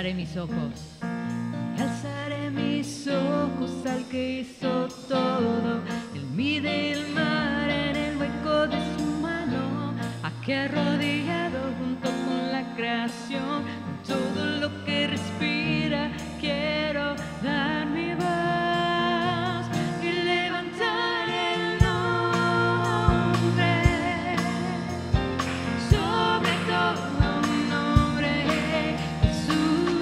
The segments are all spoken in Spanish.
alzaré mis ojos. Alzaré mis ojos al que hizo todo. Él mide el mar en el hueco de su mano. Aquí arrodillado junto con la creación, con todo lo que respira, quiero dar mi voz y levantar el nombre sobre todo nombre, Jesús,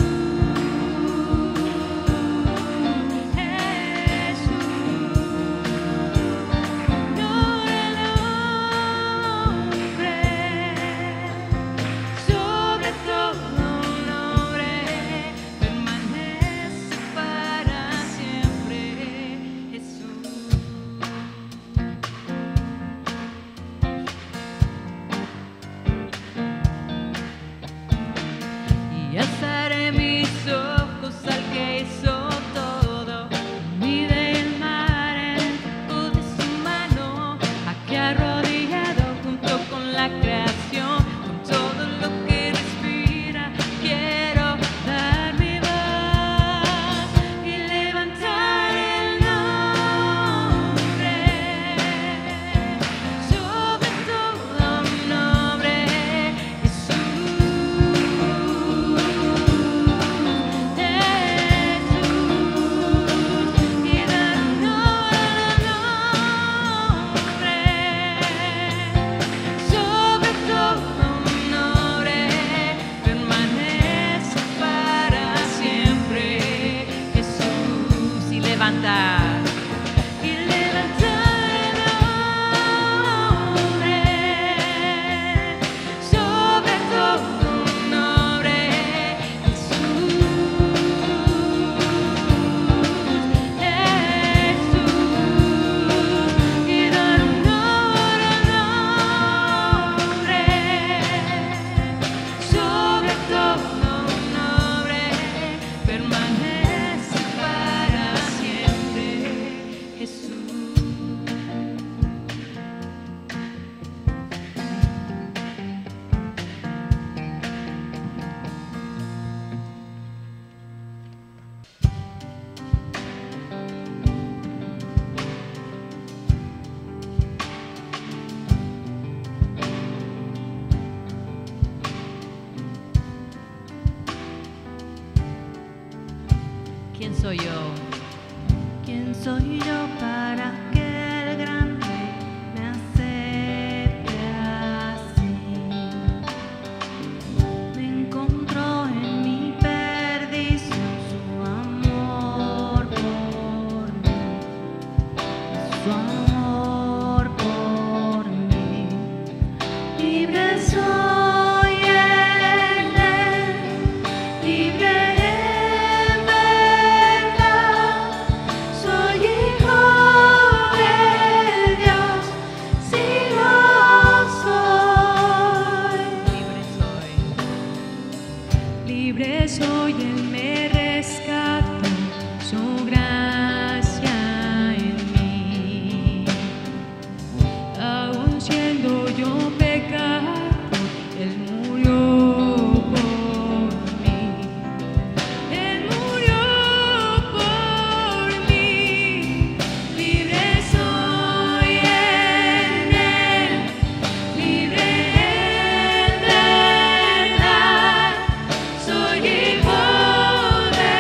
sobre todo nombre, permanece para siempre, Jesús. Y alzaré mis ojos al que hizo todo. Mide el mar en el hueco de su mano. Aquí arrodillado junto con la creación, con todo lo que respira, quiero dar mi voz y levantar el nombre sobre todo nombre, Jesús, y dar nombre sobre todo nombre, permanece para siempre, Jesús. Y levantar el nombre sobre todo nombre, Jesús, y dar nombre sobre todo nombre, permanece para siempre, Jesús. ¿Quién soy yo? ¿Quién soy yo para que el gran Rey me acepte así? Me encontró en mi perdición su amor por mí, su amor por mí. Libre soy en él, libre en verdad. Soy hijo de Dios, si lo soy. Libre soy, Él me rescató, su gracia en mí. Aún siendo yo pecador, Él murió por mí. Él murió por mí. Libre soy en Él, libre en verdad. Soy hijo de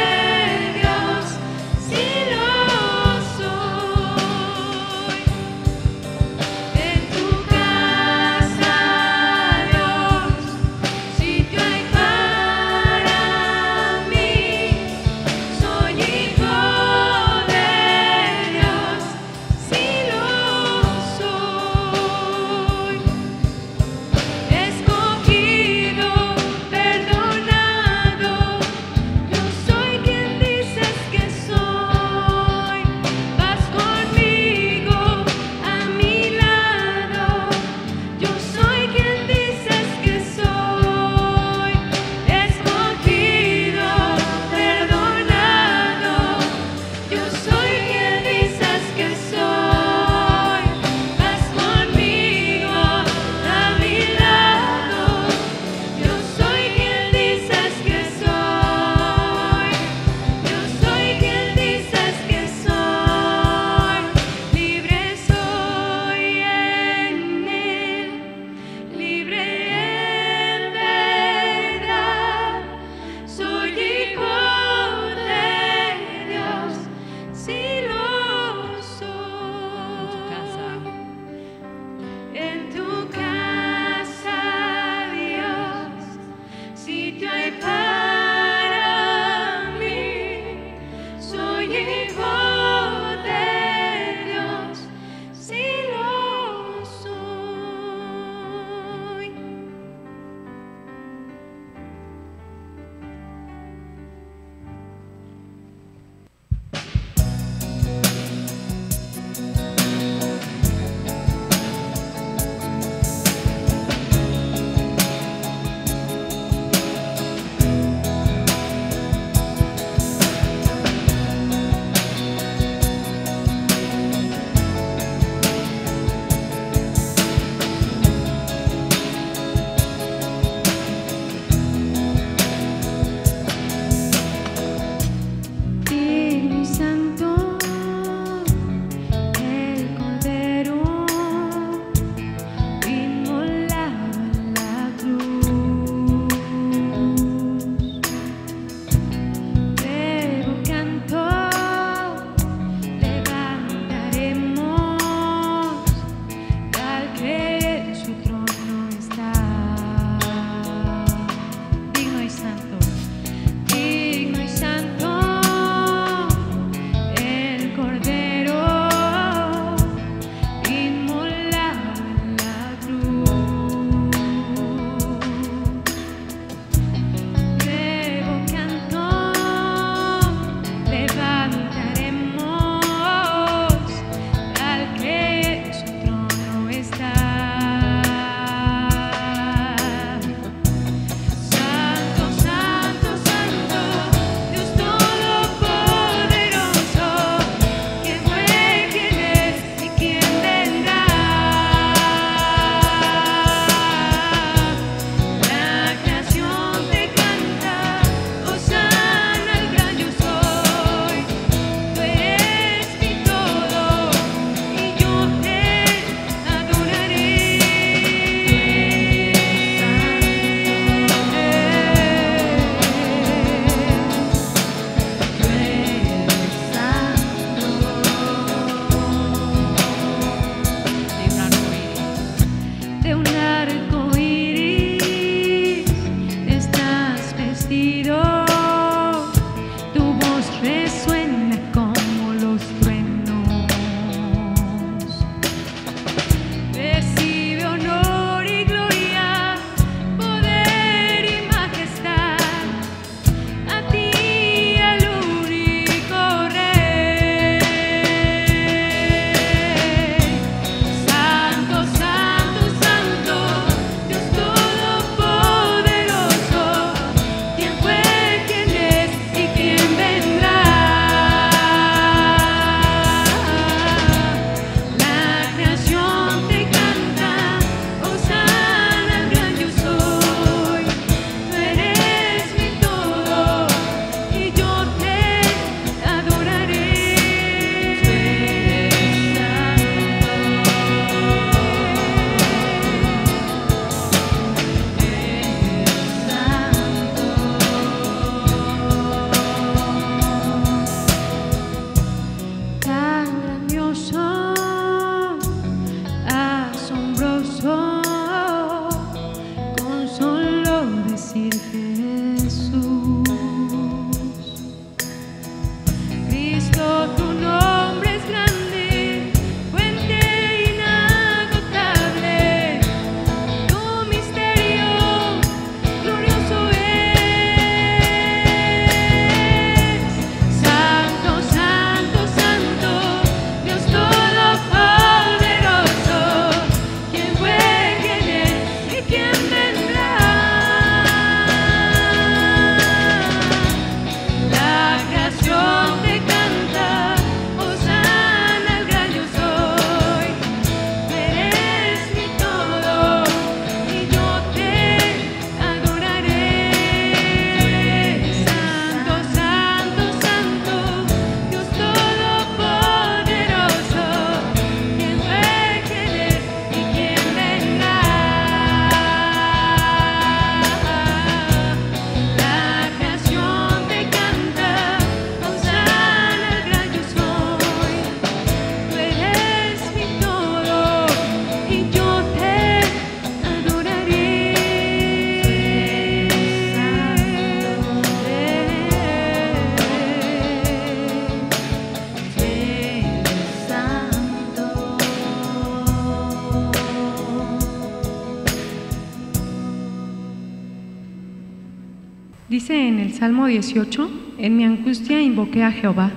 Dice en el Salmo 18, en mi angustia invoqué a Jehová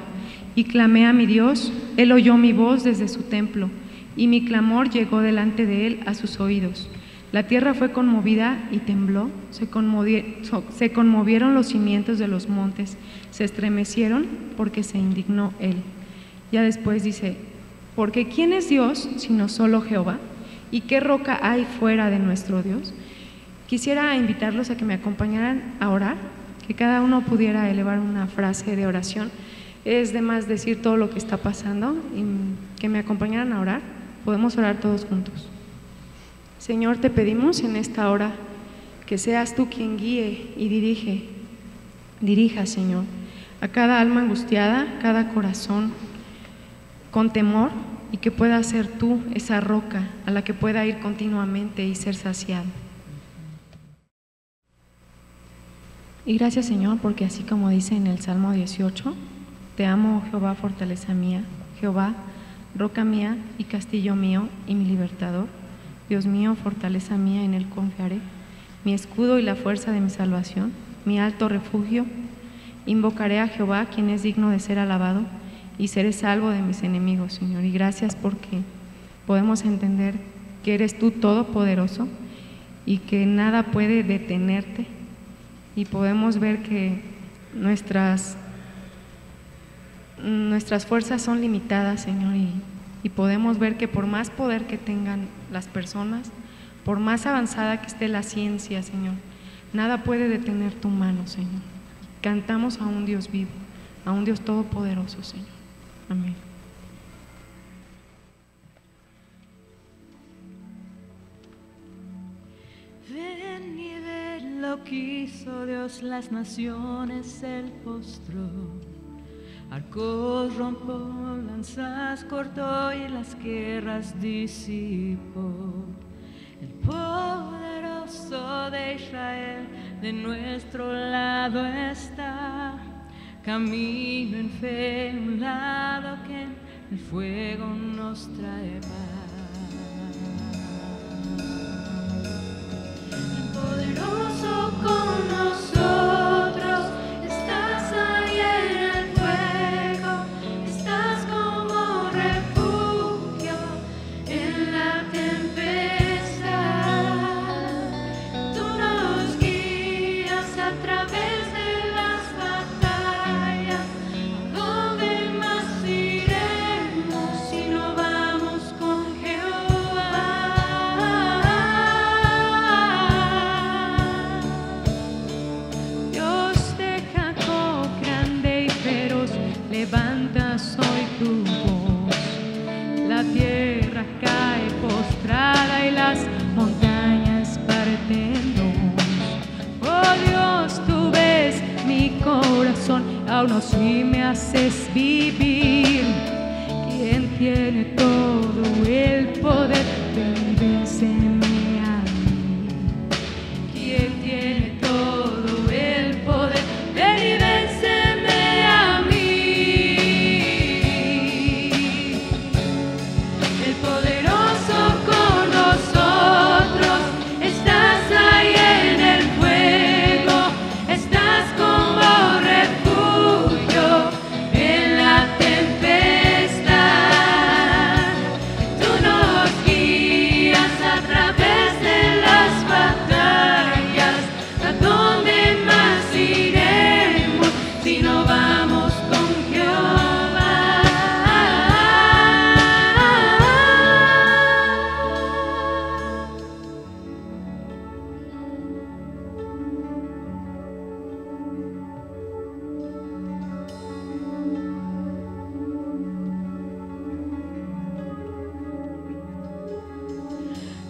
y clamé a mi Dios. Él oyó mi voz desde su templo y mi clamor llegó delante de él a sus oídos. La tierra fue conmovida y tembló, se conmovieron los cimientos de los montes, se estremecieron porque se indignó él. Ya después dice, porque ¿quién es Dios sino solo Jehová? ¿Y qué roca hay fuera de nuestro Dios? Quisiera invitarlos a que me acompañaran a orar, que cada uno pudiera elevar una frase de oración. Es de más decir todo lo que está pasando y que me acompañaran a orar. Podemos orar todos juntos. Señor, te pedimos en esta hora que seas tú quien guíe y dirija, Señor, a cada alma angustiada, cada corazón con temor, y que pueda ser tú esa roca a la que pueda ir continuamente y ser saciado. Y gracias, Señor, porque así como dice en el Salmo 18, te amo, Jehová, fortaleza mía, Jehová, roca mía y castillo mío y mi libertador, Dios mío, fortaleza mía, en él confiaré, mi escudo y la fuerza de mi salvación, mi alto refugio. Invocaré a Jehová, quien es digno de ser alabado, y seré salvo de mis enemigos, Señor. Y gracias porque podemos entender que eres tú todopoderoso y que nada puede detenerte, y podemos ver que nuestras fuerzas son limitadas, Señor, y podemos ver que por más poder que tengan las personas, por más avanzada que esté la ciencia, Señor, nada puede detener tu mano, Señor. Cantamos a un Dios vivo, a un Dios todopoderoso, Señor. Amén. Ven y ve lo que hizo Dios, las naciones Él postró. Arcos rompió, lanzas cortó y las guerras disipó. El poderoso de Israel de nuestro lado está. Camino en fe, un lado que en el fuego nos trae paz. El poderoso con nosotros, estás ahí en el fuego, estás como refugio en la tempestad. Tú nos guías a través de las batallas. ¿A dónde más iremos si no vamos con Jehová? Dios de Jacob, grande y feroz, levantas hoy tu voz. La tierra cae postrada y las montañas parten dos. Oh Dios, tú ves mi corazón, aún así me haces vivir. Quien tiene todo el poder, ven, vénseme a mí. Quien tiene todo el poder, ven y vénseme a mí. El poderoso con nosotros, estás ahí en el fuego, estás como refugio en la tempestad. Tú nos guías a través de las batallas. ¿A dónde más iremos si no vamos con Jehová?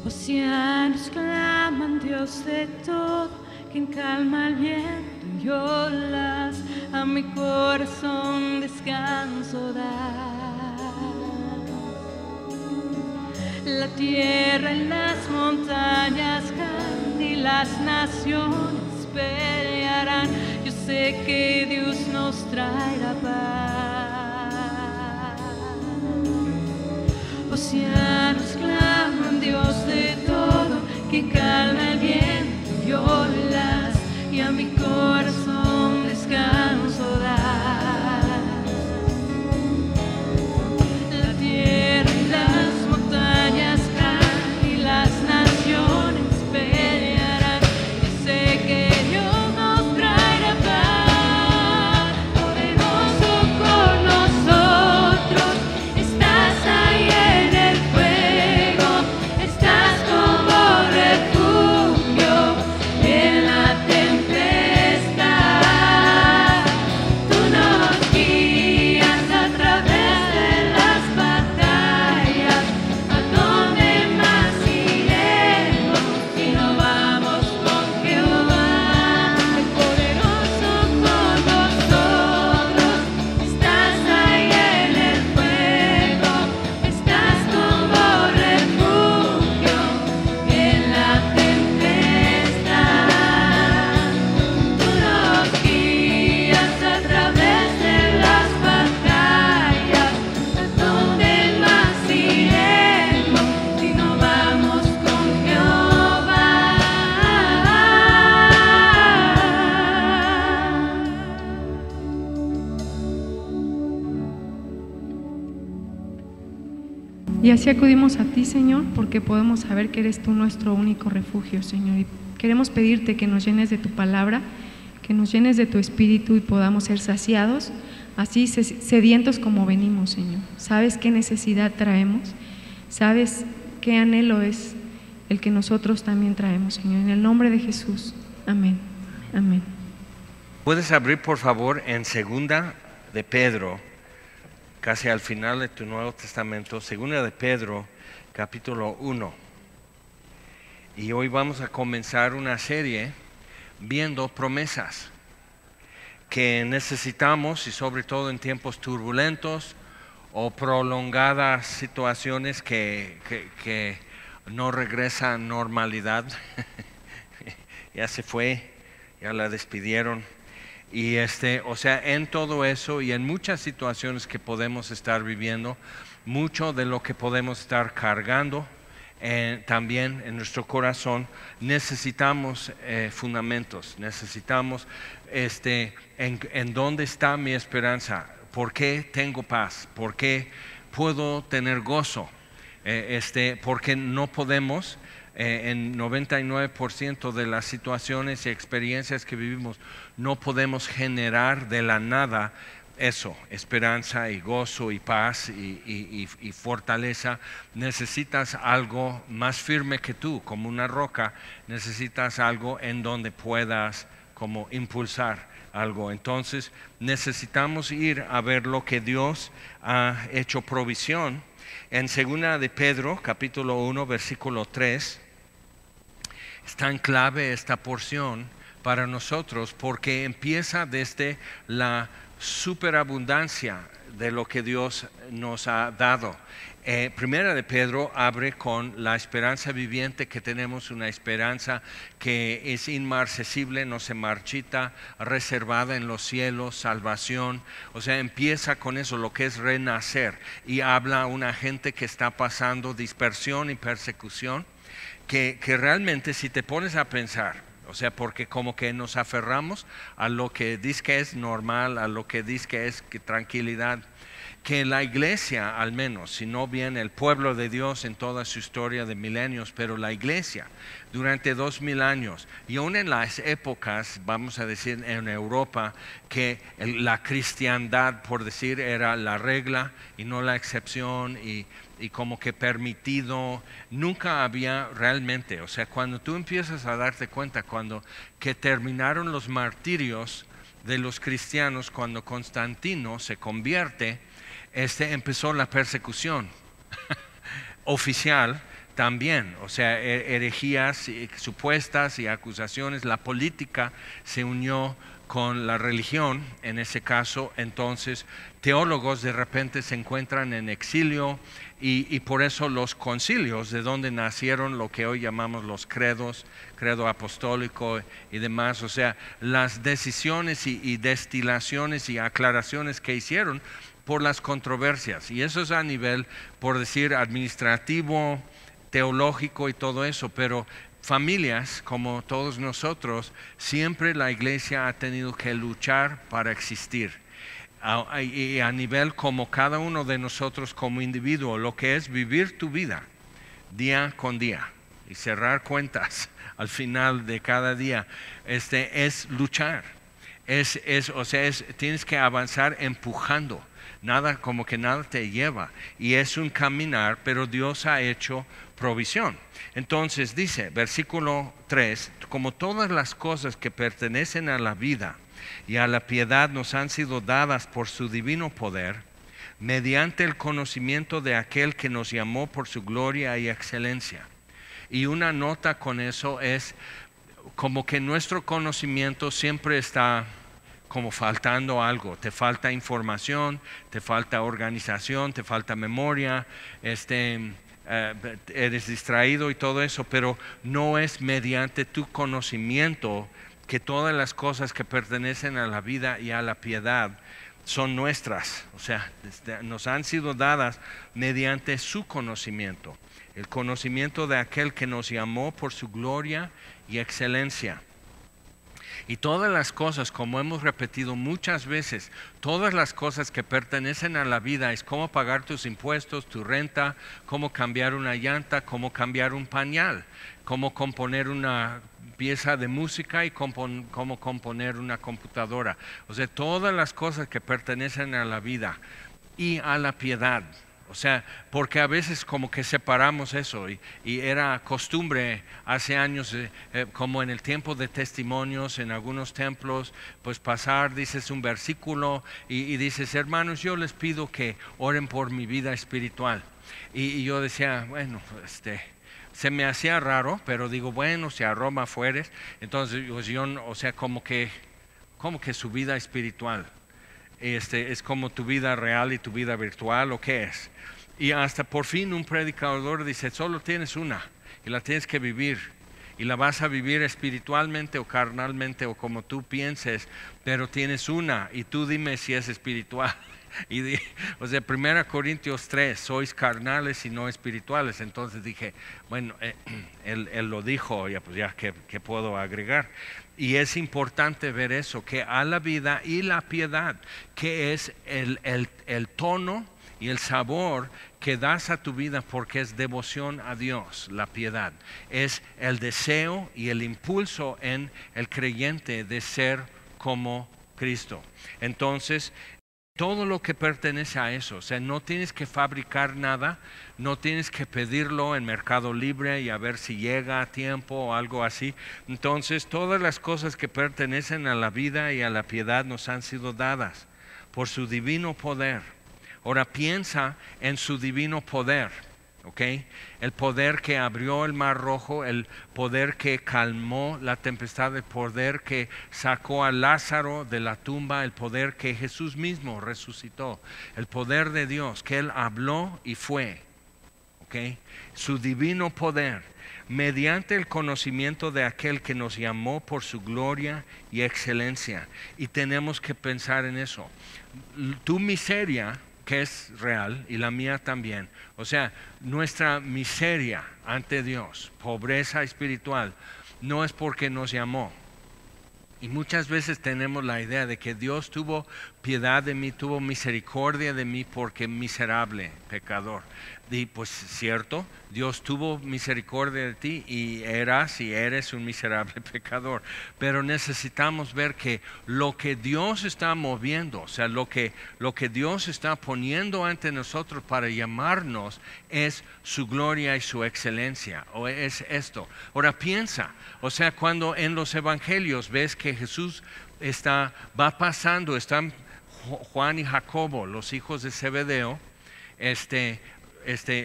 Océanos claman, Dios de todo, quien calma el viento y olas, a mi corazón descanso da. La tierra y las montañas caen y las naciones pelearán. Yo sé que Dios nos traerá paz. Océanos claman, Dios de todo, que calma el viento y olas, y a mi corazón Y así acudimos a ti, Señor, porque podemos saber que eres tú nuestro único refugio, Señor. Y queremos pedirte que nos llenes de tu palabra, que nos llenes de tu espíritu y podamos ser saciados, así sedientos como venimos, Señor. Sabes qué necesidad traemos, sabes qué anhelo es el que nosotros también traemos, Señor. En el nombre de Jesús. Amén. Amén. Puedes abrir, por favor, en Segunda de Pedro, casi al final de tu Nuevo Testamento, Segunda de Pedro, capítulo 1. Y hoy vamos a comenzar una serie viendo promesas que necesitamos, y sobre todo en tiempos turbulentos o prolongadas situaciones que no regresa a normalidad. Ya se fue, ya la despidieron. Y o sea, en todo eso y en muchas situaciones que podemos estar viviendo, mucho de lo que podemos estar cargando también en nuestro corazón, necesitamos fundamentos, necesitamos en dónde está mi esperanza, por qué tengo paz, por qué puedo tener gozo, porque no podemos. En 99% de las situaciones y experiencias que vivimos no podemos generar de la nada eso, esperanza y gozo y paz y fortaleza. Necesitas algo más firme que tú, como una roca. Necesitas algo en donde puedas como impulsar algo. Entonces necesitamos ir a ver lo que Dios ha hecho provisión. En Segunda de Pedro, capítulo 1, versículo 3, es tan clave esta porción para nosotros porque empieza desde la superabundancia de lo que Dios nos ha dado. Primera de Pedro abre con la esperanza viviente, que tenemos una esperanza que es inmarcesible, no se marchita, reservada en los cielos, salvación. O sea, empieza con eso, lo que es renacer, y habla a una gente que está pasando dispersión y persecución, que realmente, si te pones a pensar, o sea, porque como que nos aferramos a lo que dice que es normal, a lo que dice que es tranquilidad, que la iglesia, al menos, si no bien el pueblo de Dios en toda su historia de milenios, pero la iglesia durante 2000 años, y aún en las épocas, vamos a decir en Europa, que la cristiandad, por decir, era la regla y no la excepción, y como que permitido, nunca había realmente. O sea, cuando tú empiezas a darte cuenta, cuando que terminaron los martirios de los cristianos, cuando Constantino se convierte, empezó la persecución oficial también. O sea, herejías supuestas y acusaciones. La política se unió con la religión en ese caso. Entonces teólogos de repente se encuentran en exilio, y por eso los concilios, de donde nacieron lo que hoy llamamos los credos, credo apostólico y demás. O sea, las decisiones y destilaciones y aclaraciones que hicieron por las controversias, y eso es a nivel, por decir, administrativo, teológico y todo eso. Pero familias como todos nosotros, siempre la iglesia ha tenido que luchar para existir, y a nivel como cada uno de nosotros como individuo, lo que es vivir tu vida día con día y cerrar cuentas al final de cada día, es luchar, o sea, tienes que avanzar empujando. Nada, como que nada te lleva, y es un caminar, pero Dios ha hecho provisión. Entonces dice, versículo 3, como todas las cosas que pertenecen a la vida y a la piedad nos han sido dadas por su divino poder, mediante el conocimiento de aquel que nos llamó por su gloria y excelencia. Y una nota con eso es como que nuestro conocimiento siempre está como faltando algo. Te falta información, te falta organización, te falta memoria, eres distraído y todo eso, pero no es mediante tu conocimiento que todas las cosas que pertenecen a la vida y a la piedad son nuestras. O sea, nos han sido dadas mediante su conocimiento, el conocimiento de aquel que nos llamó por su gloria y excelencia. Y todas las cosas, como hemos repetido muchas veces, todas las cosas que pertenecen a la vida es cómo pagar tus impuestos, tu renta, cómo cambiar una llanta, cómo cambiar un pañal, cómo componer una pieza de música y cómo componer una computadora. O sea, todas las cosas que pertenecen a la vida y a la piedad. O sea, porque a veces como que separamos eso y era costumbre hace años, como en el tiempo de testimonios en algunos templos, pues pasar, dices un versículo y dices, hermanos, yo les pido que oren por mi vida espiritual. Y yo decía, bueno, se me hacía raro, pero digo, bueno, si a Roma fueres, entonces pues yo, o sea, como que su vida espiritual. Es como tu vida real y tu vida virtual, ¿o qué es? Y hasta por fin un predicador dice, solo tienes una y la tienes que vivir. Y la vas a vivir espiritualmente o carnalmente o como tú pienses, pero tienes una y tú dime si es espiritual. O sea, 1 Corintios 3, sois carnales y no espirituales. Entonces dije, bueno, él lo dijo, ya ¿qué puedo agregar? Y es importante ver eso, que a la vida y la piedad, que es el tono y el sabor que das a tu vida porque es devoción a Dios, la piedad. Es el deseo y el impulso en el creyente de ser como Cristo. Entonces, todo lo que pertenece a eso, o sea, no tienes que fabricar nada, no tienes que pedirlo en Mercado Libre y a ver si llega a tiempo o algo así. Entonces, todas las cosas que pertenecen a la vida y a la piedad nos han sido dadas por su divino poder. Ahora piensa en su divino poder, ¿ok? El poder que abrió el mar rojo, el poder que calmó la tempestad, el poder que sacó a Lázaro de la tumba, el poder que Jesús mismo resucitó, el poder de Dios, que Él habló y fue, ¿ok? Su divino poder, mediante el conocimiento de aquel que nos llamó por su gloria y excelencia. Y tenemos que pensar en eso. Tu miseria, que es real, y la mía también, o sea, nuestra miseria ante Dios, pobreza espiritual, no es porque nos llamó. Y muchas veces tenemos la idea de que Dios tuvo piedad de mí, tuvo misericordia de mí porque miserable, pecador. Y pues cierto, Dios tuvo misericordia de ti y eres un miserable pecador. Pero necesitamos ver que lo que Dios está moviendo, o sea, lo que Dios está poniendo ante nosotros para llamarnos es su gloria y su excelencia, o es esto. Ahora piensa, o sea, cuando en los evangelios ves que Jesús va pasando, están Juan y Jacobo, los hijos de Zebedeo,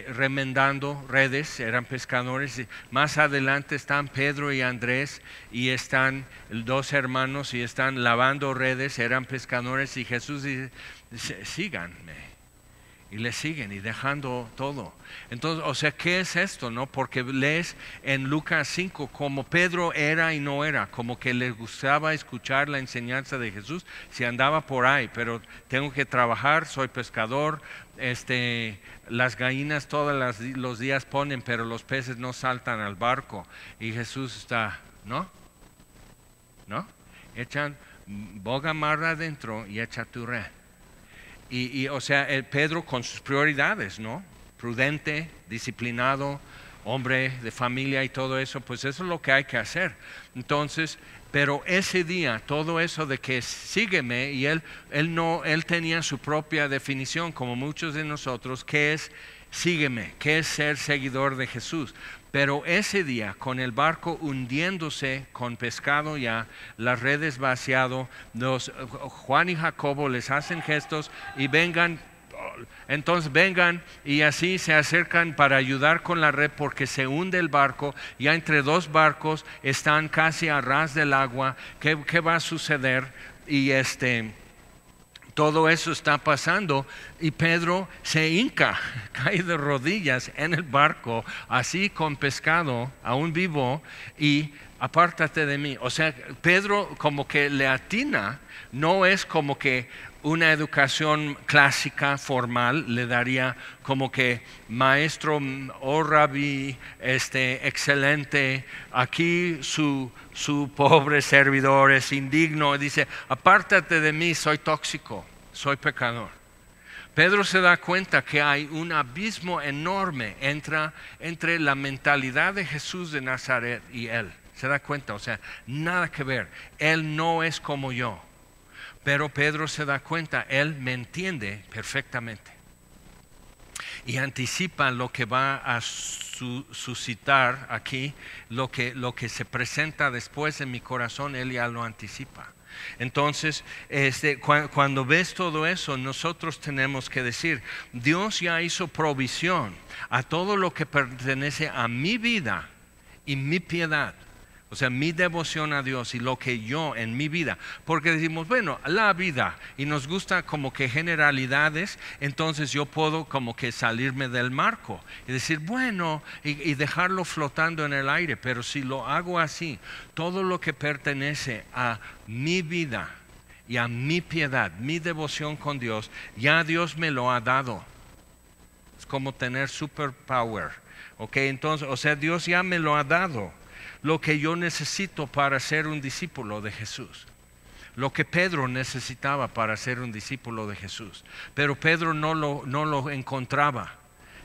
remendando redes, eran pescadores. Más adelante están Pedro y Andrés y están dos hermanos y están lavando redes, eran pescadores, y Jesús dice, síganme. Y le siguen y dejando todo. Entonces, o sea, ¿qué es esto? ¿No? Porque lees en Lucas 5 como Pedro era y no era, como que le gustaba escuchar la enseñanza de Jesús si andaba por ahí, pero tengo que trabajar, soy pescador, las gallinas todos los días ponen, pero los peces no saltan al barco. Y Jesús está, ¿no? Echan boga mar adentro y echa tu red. Y o sea, Pedro con sus prioridades, ¿no? Prudente, disciplinado, hombre de familia y todo eso, pues eso es lo que hay que hacer. Entonces, pero ese día, todo eso de que sígueme, y él tenía su propia definición, como muchos de nosotros, que es sígueme, que es ser seguidor de Jesús. Pero ese día, con el barco hundiéndose con pescado ya, las redes vaciado, Juan y Jacobo les hacen gestos y vengan. Entonces vengan, y así se acercan para ayudar con la red porque se hunde el barco. Ya entre dos barcos están casi a ras del agua. ¿Qué va a suceder? Y todo eso está pasando y Pedro se hinca, cae de rodillas en el barco, así con pescado, aún vivo, y apártate de mí. O sea, Pedro como que le atina, no es como que una educación clásica, formal, le daría como que maestro, oh rabí, excelente, aquí su pobre servidor es indigno. Dice, apártate de mí, soy tóxico, soy pecador. Pedro se da cuenta que hay un abismo enorme entre la mentalidad de Jesús de Nazaret y él. Se da cuenta, o sea, nada que ver. Él no es como yo. Pero Pedro se da cuenta, él me entiende perfectamente. Y anticipa lo que va a suscitar aquí, lo que se presenta después en mi corazón, él ya lo anticipa. Entonces, cuando ves todo eso, nosotros tenemos que decir, Dios ya hizo provisión a todo lo que pertenece a mi vida y mi piedad. O sea, mi devoción a Dios y lo que yo en mi vida. Porque decimos, bueno, la vida, y nos gusta como que generalidades, entonces yo puedo como que salirme del marco y decir, bueno, y dejarlo flotando en el aire. Pero si lo hago así, todo lo que pertenece a mi vida y a mi piedad, mi devoción con Dios, ya Dios me lo ha dado. Es como tener superpower. ¿Ok? Entonces, o sea, Dios ya me lo ha dado. Lo que yo necesito para ser un discípulo de Jesús. Lo que Pedro necesitaba para ser un discípulo de Jesús. Pero Pedro no lo encontraba.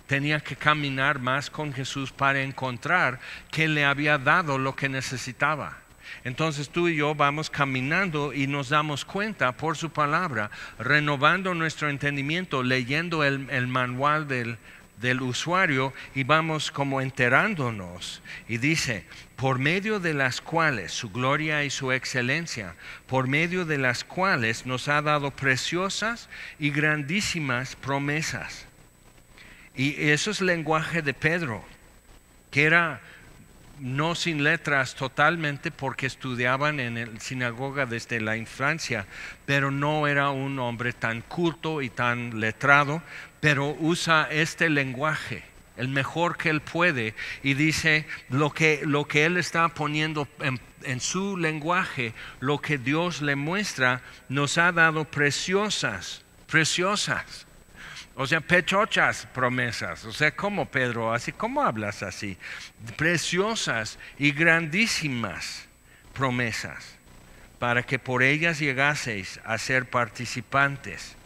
Tenía que caminar más con Jesús para encontrar que le había dado lo que necesitaba. Entonces tú y yo vamos caminando y nos damos cuenta por su palabra, renovando nuestro entendimiento, leyendo el manual del usuario y vamos como enterándonos. Y dice, por medio de las cuales su gloria y su excelencia, por medio de las cuales nos ha dado preciosas y grandísimas promesas. Y eso es lenguaje de Pedro, que era no sin letras totalmente porque estudiaban en la sinagoga desde la infancia, pero no era un hombre tan culto y tan letrado, pero usa este lenguaje, el mejor que él puede, y dice lo que él está poniendo en su lenguaje, lo que Dios le muestra, nos ha dado preciosas. O sea, pechochas promesas. O sea, ¿cómo, Pedro? Así, ¿cómo hablas así? Preciosas y grandísimas promesas, para que por ellas llegaseis a ser participantes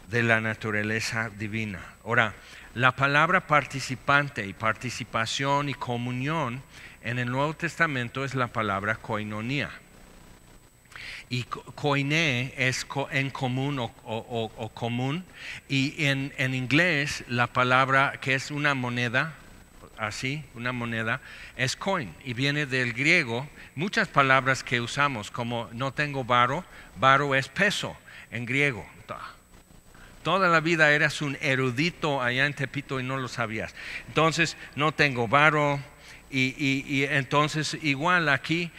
de la naturaleza divina. Ahora, la palabra participante y participación y comunión en el Nuevo Testamento es la palabra koinonía. Y koiné es en común o común, y en inglés la palabra que es una moneda, así, una moneda, es coin, y viene del griego. Muchas palabras que usamos, como no tengo varo es peso en griego. Toda la vida eras un erudito allá en Tepito y no lo sabías. Entonces no tengo varo, y entonces igual aquí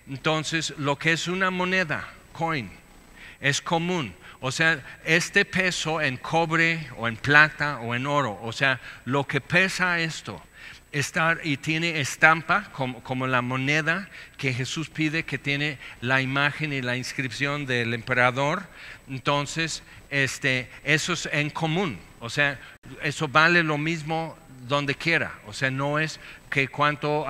entonces lo que es una moneda, coin, es común. O sea, este peso en cobre o en plata o en oro, o sea, lo que pesa esto, y tiene estampa como la moneda que Jesús pide, que tiene la imagen y la inscripción del emperador. Entonces, eso es en común. O sea, eso vale lo mismo donde quiera. O sea, no es que cuánto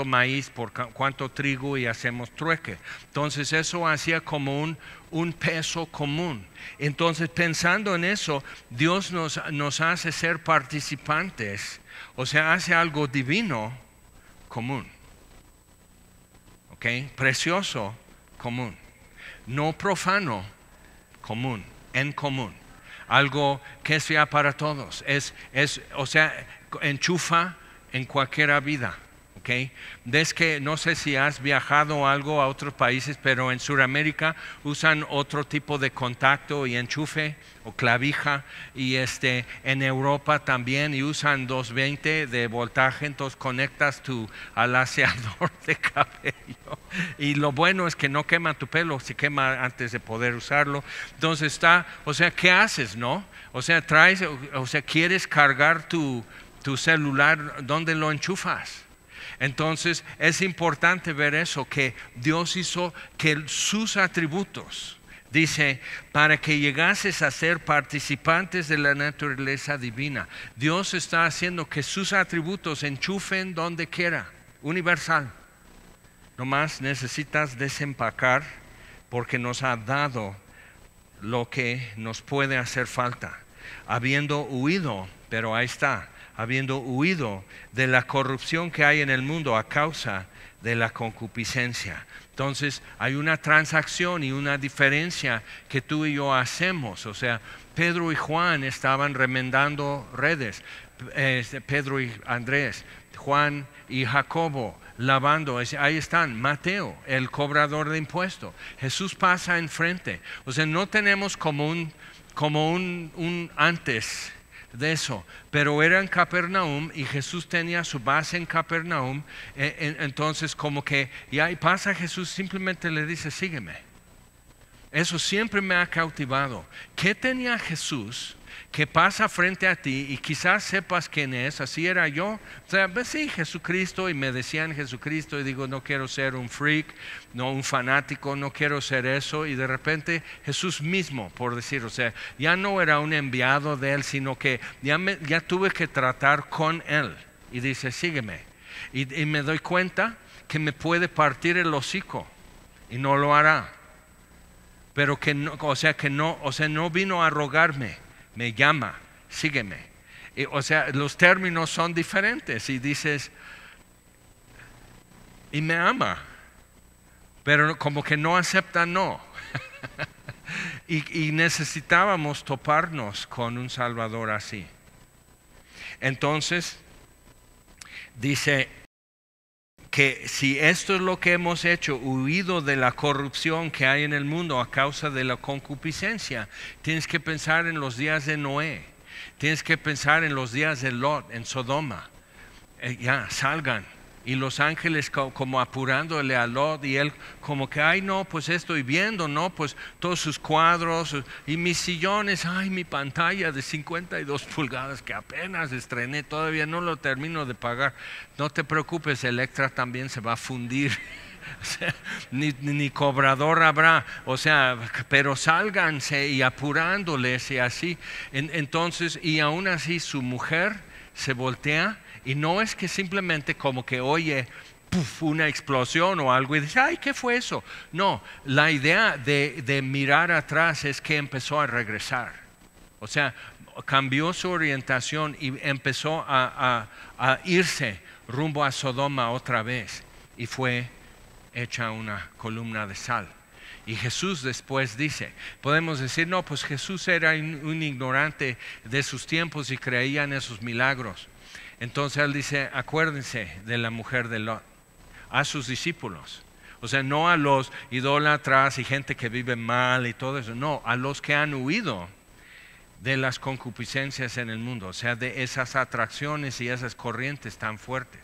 maíz por cuánto trigo y hacemos trueque. Entonces eso hacía como un peso común. Entonces, pensando en eso, Dios nos hace ser participantes. O sea, hace algo divino común. ¿Ok? Precioso común. No profano común, en común. Algo que es ya para todos. O sea, enchufa en cualquier vida. ¿Okay? Ves que no sé si has viajado algo a otros países, pero en Sudamérica usan otro tipo de contacto y enchufe o clavija, y en Europa también, y usan 220 de voltaje, entonces conectas tu alaciador de cabello, y lo bueno es que no quema tu pelo, se quema antes de poder usarlo. Entonces o sea, ¿qué haces, no? O sea, quieres cargar tu celular, ¿dónde lo enchufas? Entonces es importante ver eso, que Dios hizo que sus atributos, dice, para que llegases a ser participantes de la naturaleza divina. Dios está haciendo que sus atributos enchufen donde quiera, universal. Nomás necesitas desempacar porque nos ha dado lo que nos puede hacer falta. Habiendo huido, pero ahí está, habiendo huido de la corrupción que hay en el mundo a causa de la concupiscencia. Entonces hay una transacción y una diferencia que tú y yo hacemos. O sea, Pedro y Juan estaban remendando redes, Pedro y Andrés, Juan y Jacobo lavando. Ahí están, Mateo, el cobrador de impuestos. Jesús pasa enfrente. O sea, no tenemos como un antes de eso, pero era en Capernaum y Jesús tenía su base en Capernaum. Entonces como que ya pasa Jesús, simplemente le dice, sígueme. Eso siempre me ha cautivado. ¿Qué tenía Jesús que pasa frente a ti y quizás sepas quién es? Así era yo. O sea, pues sí, Jesucristo, y me decían Jesucristo, y digo, no quiero ser un freak, no un fanático, no quiero ser eso. Y de repente Jesús mismo, por decir, o sea, ya no era un enviado de Él, sino que ya tuve que tratar con Él. Y dice, sígueme. Y me doy cuenta que me puede partir el hocico y no lo hará. Pero que no, no vino a rogarme, me llama, sígueme. O sea, los términos son diferentes y dices, y me ama, pero como que no acepta no. y necesitábamos toparnos con un Salvador así. Entonces, dice que si esto es lo que hemos hecho, huido de la corrupción que hay en el mundo a causa de la concupiscencia, tienes que pensar en los días de Noé, tienes que pensar en los días de Lot en Sodoma. Ya salgan, y los ángeles como apurándole a Lot, y él como que, ay no, pues estoy viendo, no, pues todos sus cuadros y mis sillones, ay mi pantalla de 52 pulgadas que apenas estrené, todavía no lo termino de pagar. No te preocupes, Electra también se va a fundir. O sea, ni cobrador habrá, o sea, pero sálganse y apurándoles y así. Entonces, y aún así su mujer se voltea. Y no es que simplemente como que oye una explosión o algo y dice, ay, ¿qué fue eso? No, la idea de mirar atrás es que empezó a regresar. O sea, cambió su orientación y empezó a irse rumbo a Sodoma otra vez. Y fue hecha una columna de sal. Y Jesús después dice, podemos decir, no, pues Jesús era un ignorante de sus tiempos y creía en esos milagros. Entonces él dice, acuérdense de la mujer de Lot, a sus discípulos. O sea, no a los idólatras y gente que vive mal y todo eso, no, a los que han huido de las concupiscencias en el mundo, o sea, de esas atracciones y esas corrientes tan fuertes.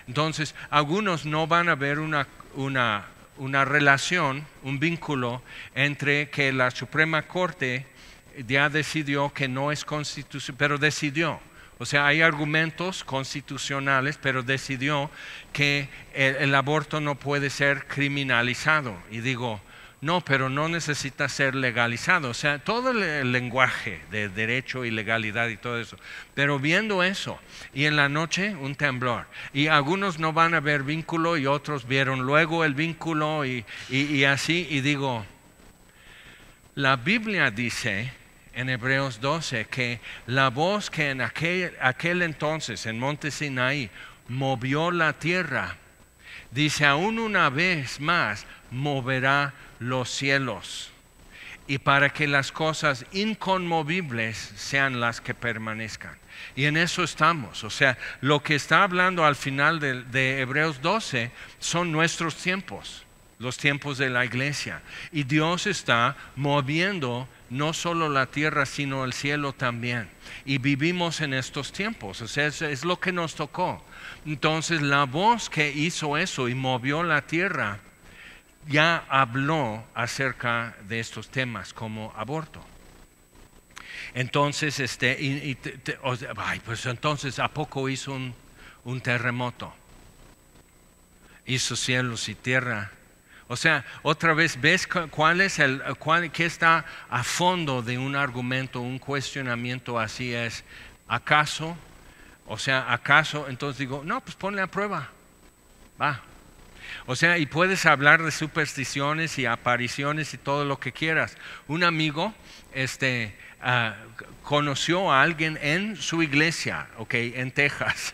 Entonces, algunos no van a ver una relación, un vínculo entre que la Suprema Corte ya decidió que no es constitucional, pero decidió. O sea, hay argumentos constitucionales, pero decidió que el aborto no puede ser criminalizado. Y digo, no, pero no necesita ser legalizado. O sea, todo el lenguaje de derecho y legalidad y todo eso. Pero viendo eso, y en la noche un temblor. Y algunos no van a ver vínculo y otros vieron luego el vínculo y así. Y digo, la Biblia dice en Hebreos 12 que la voz que en aquel entonces en Monte Sinaí movió la tierra, dice, aún una vez más moverá los cielos, y para que las cosas inconmovibles sean las que permanezcan. Y en eso estamos. O sea, lo que está hablando al final de Hebreos 12 son nuestros tiempos, los tiempos de la iglesia. Y Dios está moviendo no solo la tierra, sino el cielo también. Y vivimos en estos tiempos. O sea, es lo que nos tocó. Entonces, la voz que hizo eso y movió la tierra ya habló acerca de estos temas como aborto. Entonces, pues entonces, ¿a poco hizo un terremoto? hizo cielos y tierra. O sea, otra vez, ¿ves qué está a fondo de un argumento, un cuestionamiento así? Es, ¿acaso? O sea, ¿acaso? Entonces digo, no, pues ponle a prueba, va. O sea, y puedes hablar de supersticiones y apariciones y todo lo que quieras. Un amigo conoció a alguien en su iglesia, en Texas,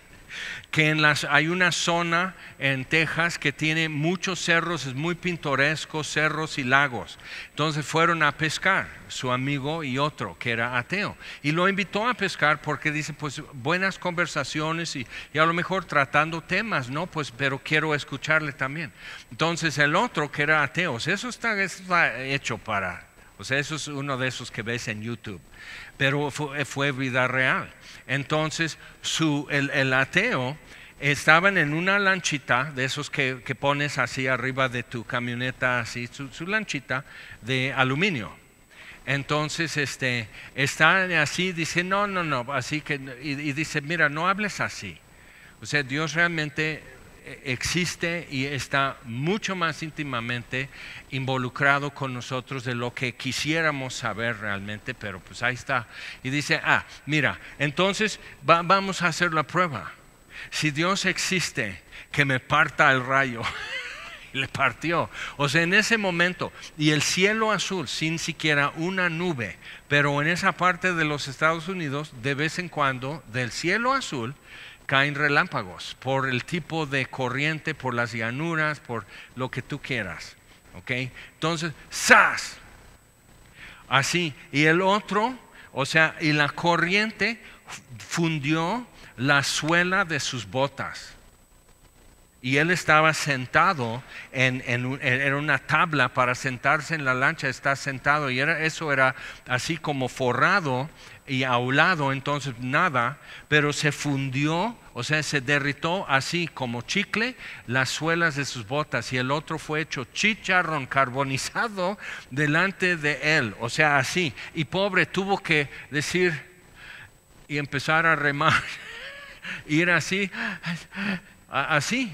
que hay una zona en Texas que tiene muchos cerros, es muy pintoresco, cerros y lagos. Entonces fueron a pescar, su amigo y otro que era ateo, y lo invitó a pescar porque dice, pues buenas conversaciones y a lo mejor tratando temas, ¿no? Pues pero quiero escucharle también. Entonces el otro que era ateo, eso está hecho para, o sea, eso es uno de esos que ves en YouTube, pero fue vida real. Entonces el ateo estaban en una lanchita de esos que pones así arriba de tu camioneta, así su lanchita de aluminio. Entonces está así, dice no, así que y dice, mira, no hables así. O sea, Dios realmente existe y está mucho más íntimamente involucrado con nosotros de lo que quisiéramos saber realmente, pero pues ahí está. Y dice, mira, entonces vamos a hacer la prueba. Si Dios existe, que me parta el rayo. Y le partió. O sea, en ese momento, y el cielo azul, sin siquiera una nube, pero en esa parte de los Estados Unidos, de vez en cuando, del cielo azul, caen relámpagos por el tipo de corriente, por las llanuras, por lo que tú quieras. Entonces, ¡zas! Así. Y el otro, o sea, y la corriente fundió la suela de sus botas. Y él estaba sentado era una tabla para sentarse en la lancha, está sentado, y eso era así como forrado y aulado, entonces nada, pero se fundió, o sea, se derritó así como chicle las suelas de sus botas, y el otro fue hecho chicharrón carbonizado delante de él, o sea, así, y pobre tuvo que decir y empezar a remar, ir así,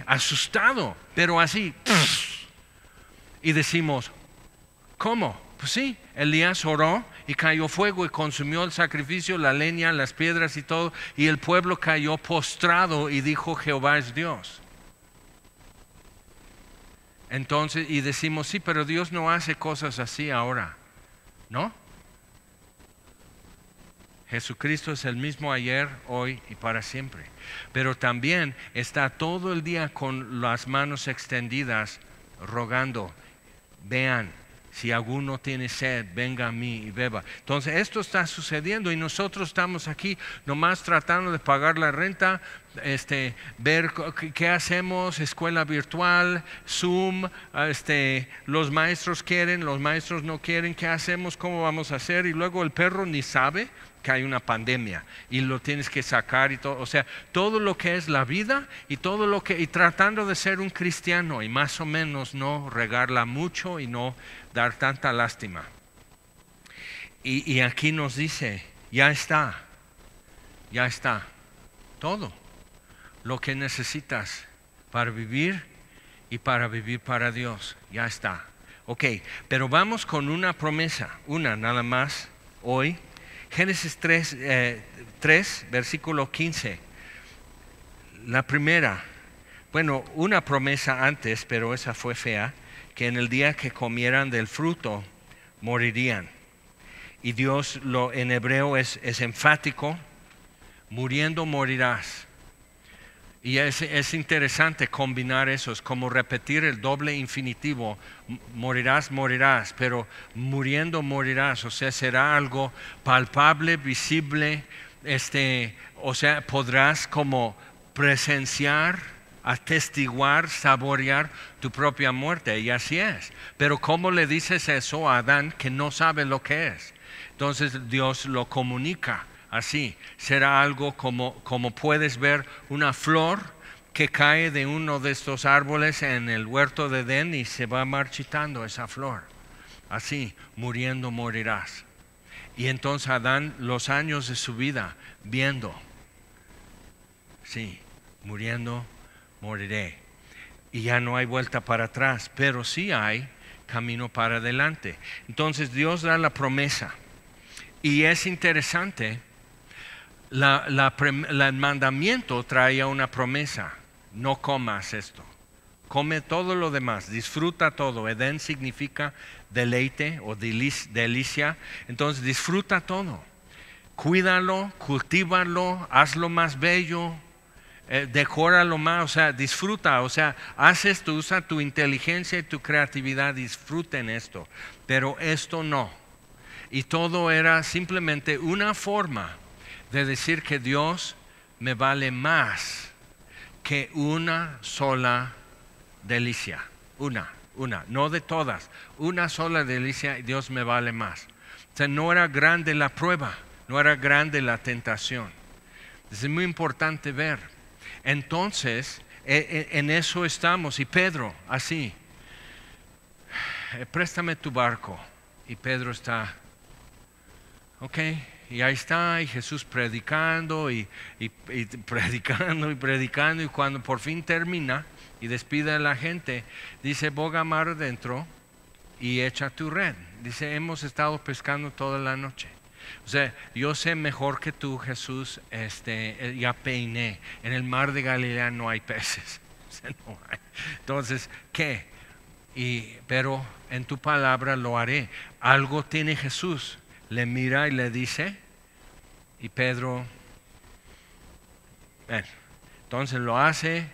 asustado, pero así, y decimos, ¿cómo? Pues sí, Elías oró y cayó fuego y consumió el sacrificio, la leña, las piedras y todo, y el pueblo cayó postrado y dijo, Jehová es Dios. Entonces, y decimos, sí, pero Dios no hace cosas así ahora, ¿no? Jesucristo es el mismo ayer, hoy y para siempre. Pero también está todo el día con las manos extendidas rogando, vean, si alguno tiene sed, venga a mí y beba. Entonces esto está sucediendo y nosotros estamos aquí nomás tratando de pagar la renta, ver qué hacemos, escuela virtual, Zoom, los maestros quieren, los maestros no quieren, qué hacemos, cómo vamos a hacer, y luego el perro ni sabe que hay una pandemia y lo tienes que sacar y todo, o sea, todo lo que es la vida y todo lo que, y tratando de ser un cristiano y más o menos no regarla mucho y no dar tanta lástima. Y aquí nos dice, ya está todo lo que necesitas para vivir y para vivir para Dios, ya está. Pero vamos con una promesa, una nada más hoy. Génesis 3, versículo 15. La primera, bueno, una promesa antes, pero esa fue fea, que en el día que comieran del fruto, morirían. Y Dios en hebreo es enfático, muriendo morirás. Y es interesante combinar eso, es como repetir el doble infinitivo, morirás, morirás, pero muriendo morirás, o sea, será algo palpable, visible, o sea, podrás como presenciar, atestiguar, saborear tu propia muerte, y así es. Pero ¿cómo le dices eso a Adán que no sabe lo que es? Entonces Dios lo comunica. Así, será algo como puedes ver una flor que cae de uno de estos árboles en el huerto de Edén y se va marchitando esa flor. Así, muriendo morirás. Y entonces Adán, los años de su vida, viendo, sí, muriendo moriré. y ya no hay vuelta para atrás, pero sí hay camino para adelante. Entonces Dios da la promesa y es interesante, el mandamiento traía una promesa: no comas esto, come todo lo demás, disfruta todo. Edén significa deleite o delicia, entonces disfruta todo, cuídalo, cultívalo, hazlo más bello, decóralo más, o sea, disfruta, o sea, haz esto, usa tu inteligencia y tu creatividad, disfruten esto, pero esto no. Y todo era simplemente una forma de decir que Dios me vale más que una sola delicia, una, no de todas, una sola delicia, y Dios me vale más. O sea, no era grande la prueba, no era grande la tentación. Es muy importante ver. Entonces, en eso estamos. Y Pedro, así, préstame tu barco. Y Pedro está, ok, y ahí está, y Jesús predicando, y predicando, y cuando por fin termina y despide a la gente, dice: boga mar adentro y echa tu red. Dice: hemos estado pescando toda la noche. O sea, yo sé mejor que tú, Jesús, ya peiné. En el mar de Galilea no hay peces. O sea, no hay. Entonces, ¿qué? Pero en tu palabra lo haré. Algo tiene Jesús. Le mira y le dice, y Pedro, entonces lo hace,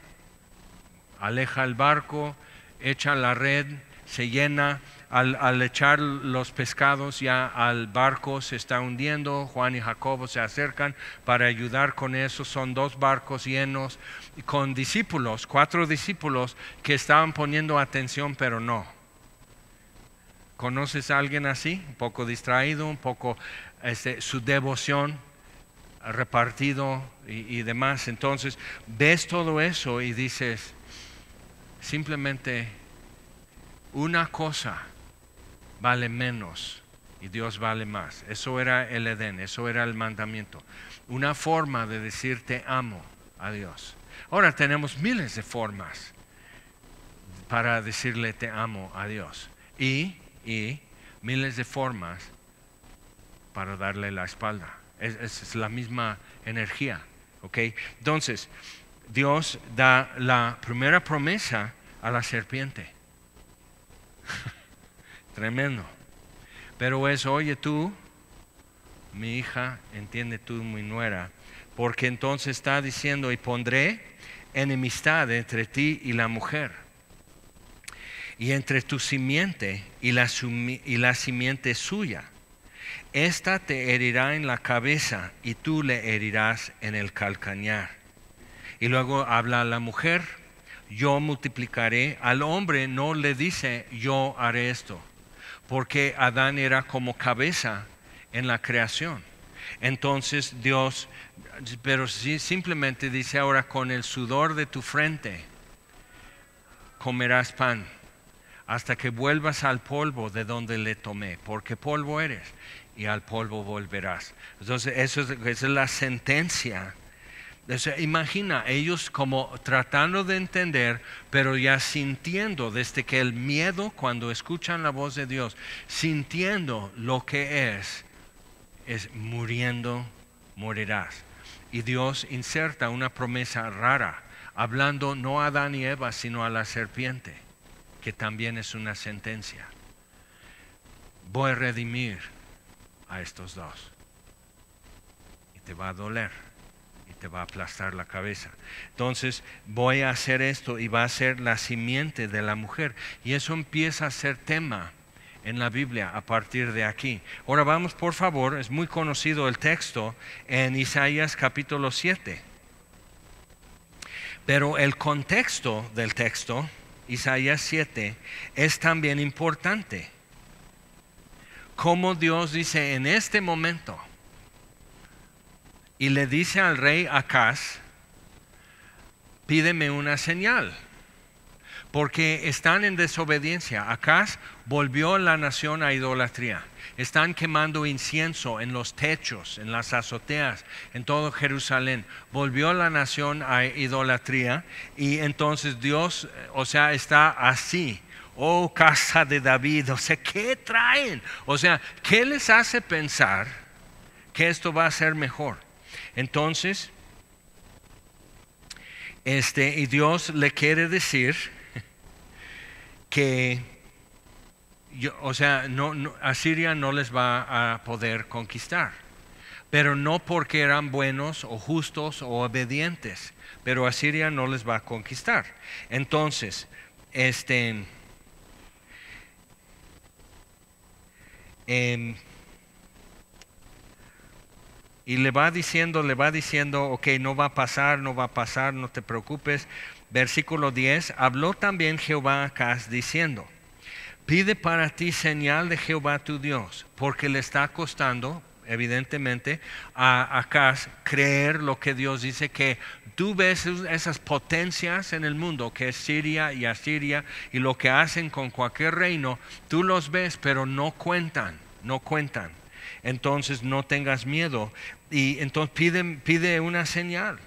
aleja el barco, echa la red, se llena. Al echar los pescados ya al barco se está hundiendo. Juan y Jacobo se acercan para ayudar con eso. Son 2 barcos llenos con discípulos, 4 discípulos que estaban poniendo atención, pero no. ¿Conoces a alguien así? Un poco distraído, un poco su devoción repartido y demás. Entonces ves todo eso y dices, simplemente una cosa vale menos y Dios vale más. Eso era el Edén, eso era el mandamiento. Una forma de decir te amo a Dios. Ahora tenemos miles de formas para decirle te amo a Dios. Y miles de formas para darle la espalda. Es la misma energía. ¿Okay? Entonces, Dios da la primera promesa a la serpiente. Tremendo. Pero es: oye tú, mi hija, entiende tú, mi nuera, porque entonces está diciendo: y pondré enemistad entre ti y la mujer, y entre tu simiente y la simiente suya. Esta te herirá en la cabeza y tú le herirás en el calcañar. Y luego habla a la mujer: yo multiplicaré. Al hombre no le dice yo haré esto, porque Adán era como cabeza en la creación. Entonces Dios, pero sí, simplemente dice: ahora con el sudor de tu frente comerás pan, hasta que vuelvas al polvo de donde le tomé, porque polvo eres y al polvo volverás. Entonces esa es la sentencia. Entonces, imagina, ellos como tratando de entender, pero ya sintiendo, desde que el miedo, cuando escuchan la voz de Dios, sintiendo lo que es muriendo, morirás. Y Dios inserta una promesa rara, hablando no a Adán y Eva, sino a la serpiente, que también es una sentencia. Voy a redimir a estos dos. Y te va a doler. Te va a aplastar la cabeza. Entonces voy a hacer esto y va a ser la simiente de la mujer. Y eso empieza a ser tema en la Biblia a partir de aquí. Ahora vamos, por favor, es muy conocido el texto en Isaías capítulo 7. Pero el contexto del texto, Isaías 7, es también importante. Como Dios dice en este momento, y le dice al rey Acaz: pídeme una señal, porque están en desobediencia. Acaz volvió la nación a idolatría. Están quemando incienso en los techos, en las azoteas, en todo Jerusalén. Volvió la nación a idolatría y entonces Dios, o sea, está así. Oh, casa de David, o sea, ¿qué traen? O sea, ¿qué les hace pensar que esto va a ser mejor? Entonces, y Dios le quiere decir que, Asiria no les va a poder conquistar, pero no porque eran buenos o justos o obedientes, pero Asiria no les va a conquistar. Entonces, y le va diciendo, ok, no va a pasar, no te preocupes. Versículo 10, habló también Jehová a Acaz diciendo, pide para ti señal de Jehová tu Dios, porque le está costando, evidentemente, a Acaz creer lo que Dios dice, que tú ves esas potencias en el mundo, que es Siria y Asiria, y lo que hacen con cualquier reino, tú los ves, pero no cuentan. Entonces no tengas miedo. Y entonces pide una señal,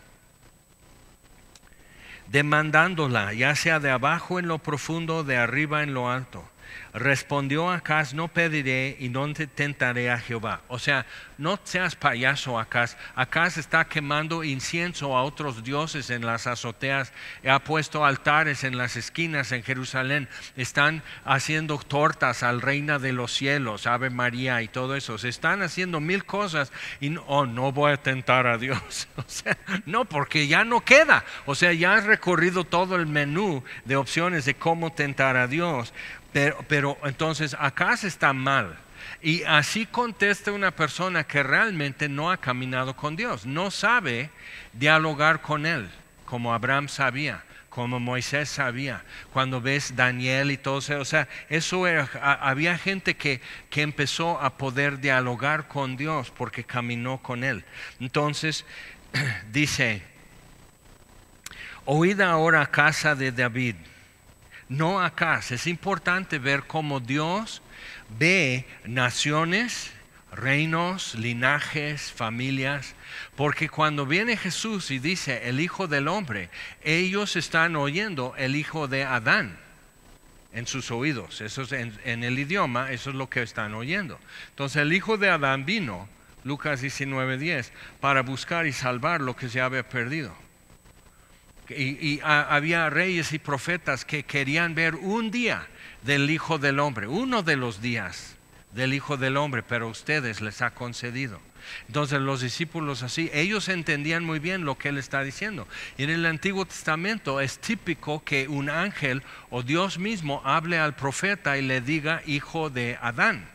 demandándola, ya sea de abajo en lo profundo, de arriba en lo alto. Respondió Acaz, no pediré y no te tentaré a Jehová. O sea, no seas payaso, Acaz. Acaz está quemando incienso a otros dioses en las azoteas. Ha puesto altares en las esquinas en Jerusalén. Están haciendo tortas al Reina de los Cielos, Ave María y todo eso. Se están haciendo mil cosas y no voy a tentar a Dios. O sea, no, porque ya no queda. O sea, ya has recorrido todo el menú de opciones de cómo tentar a Dios. Pero entonces Acaz está mal. Y así contesta una persona que realmente no ha caminado con Dios, no sabe dialogar con Él, como Abraham sabía, como Moisés sabía. Cuando ves Daniel y todo eso, o sea, había gente que empezó a poder dialogar con Dios porque caminó con Él. Entonces dice, oíd ahora, casa de David. No Acaz. Es importante ver cómo Dios ve naciones, reinos, linajes, familias, porque cuando viene Jesús y dice el Hijo del Hombre, ellos están oyendo el Hijo de Adán en sus oídos. Eso es en el idioma, eso es lo que están oyendo. Entonces el Hijo de Adán vino, Lucas 19:10, para buscar y salvar lo que se había perdido. Y había reyes y profetas que querían ver un día del Hijo del Hombre, uno de los días del Hijo del Hombre, pero ustedes les ha concedido. Entonces los discípulos así, ellos entendían muy bien lo que él está diciendo. Y en el Antiguo Testamento es típico que un ángel o Dios mismo hable al profeta y le diga hijo de Adán.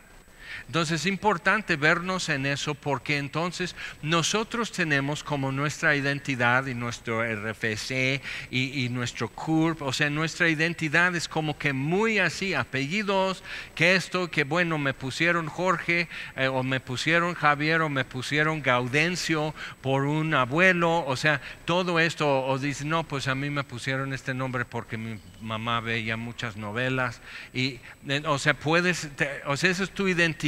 Entonces es importante vernos en eso, porque entonces nosotros tenemos como nuestra identidad y nuestro RFC y nuestro CURP, o sea, nuestra identidad es como que muy así, apellidos, que bueno, me pusieron Jorge o me pusieron Javier o me pusieron Gaudencio por un abuelo, o sea, todo esto, o dicen, no, pues a mí me pusieron este nombre porque mi mamá veía muchas novelas, y o sea, esa es tu identidad.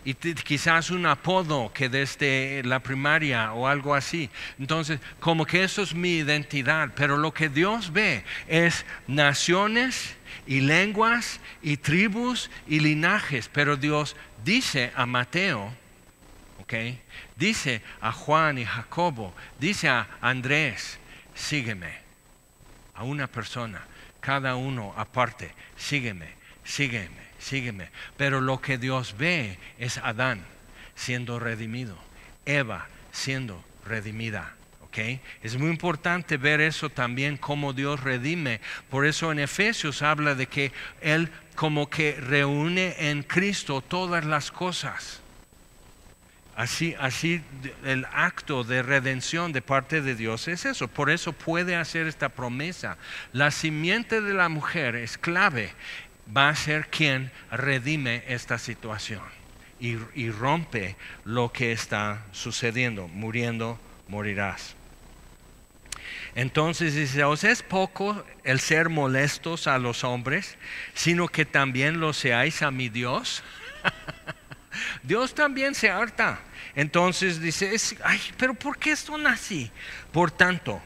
Y quizás un apodo que desde la primaria o algo así. Entonces, como que eso es mi identidad, pero lo que Dios ve es naciones y lenguas y tribus y linajes. Pero Dios dice a Mateo, dice a Juan y Jacobo, dice a Andrés, sígueme. A una persona, cada uno aparte, sígueme. Pero lo que Dios ve es Adán siendo redimido, Eva siendo redimida. Es muy importante ver eso también, cómo Dios redime. Por eso en Efesios habla de que Él como que reúne en Cristo todas las cosas. Así el acto de redención de parte de Dios es eso. Por eso puede hacer esta promesa. La simiente de la mujer es clave. Va a ser quien redime esta situación y rompe lo que está sucediendo. Muriendo, morirás. Entonces dice, ¿os es poco el ser molestos a los hombres, sino que también lo seáis a mi Dios? Dios también se harta. Entonces dice, ay, pero ¿por qué son así? Por tanto,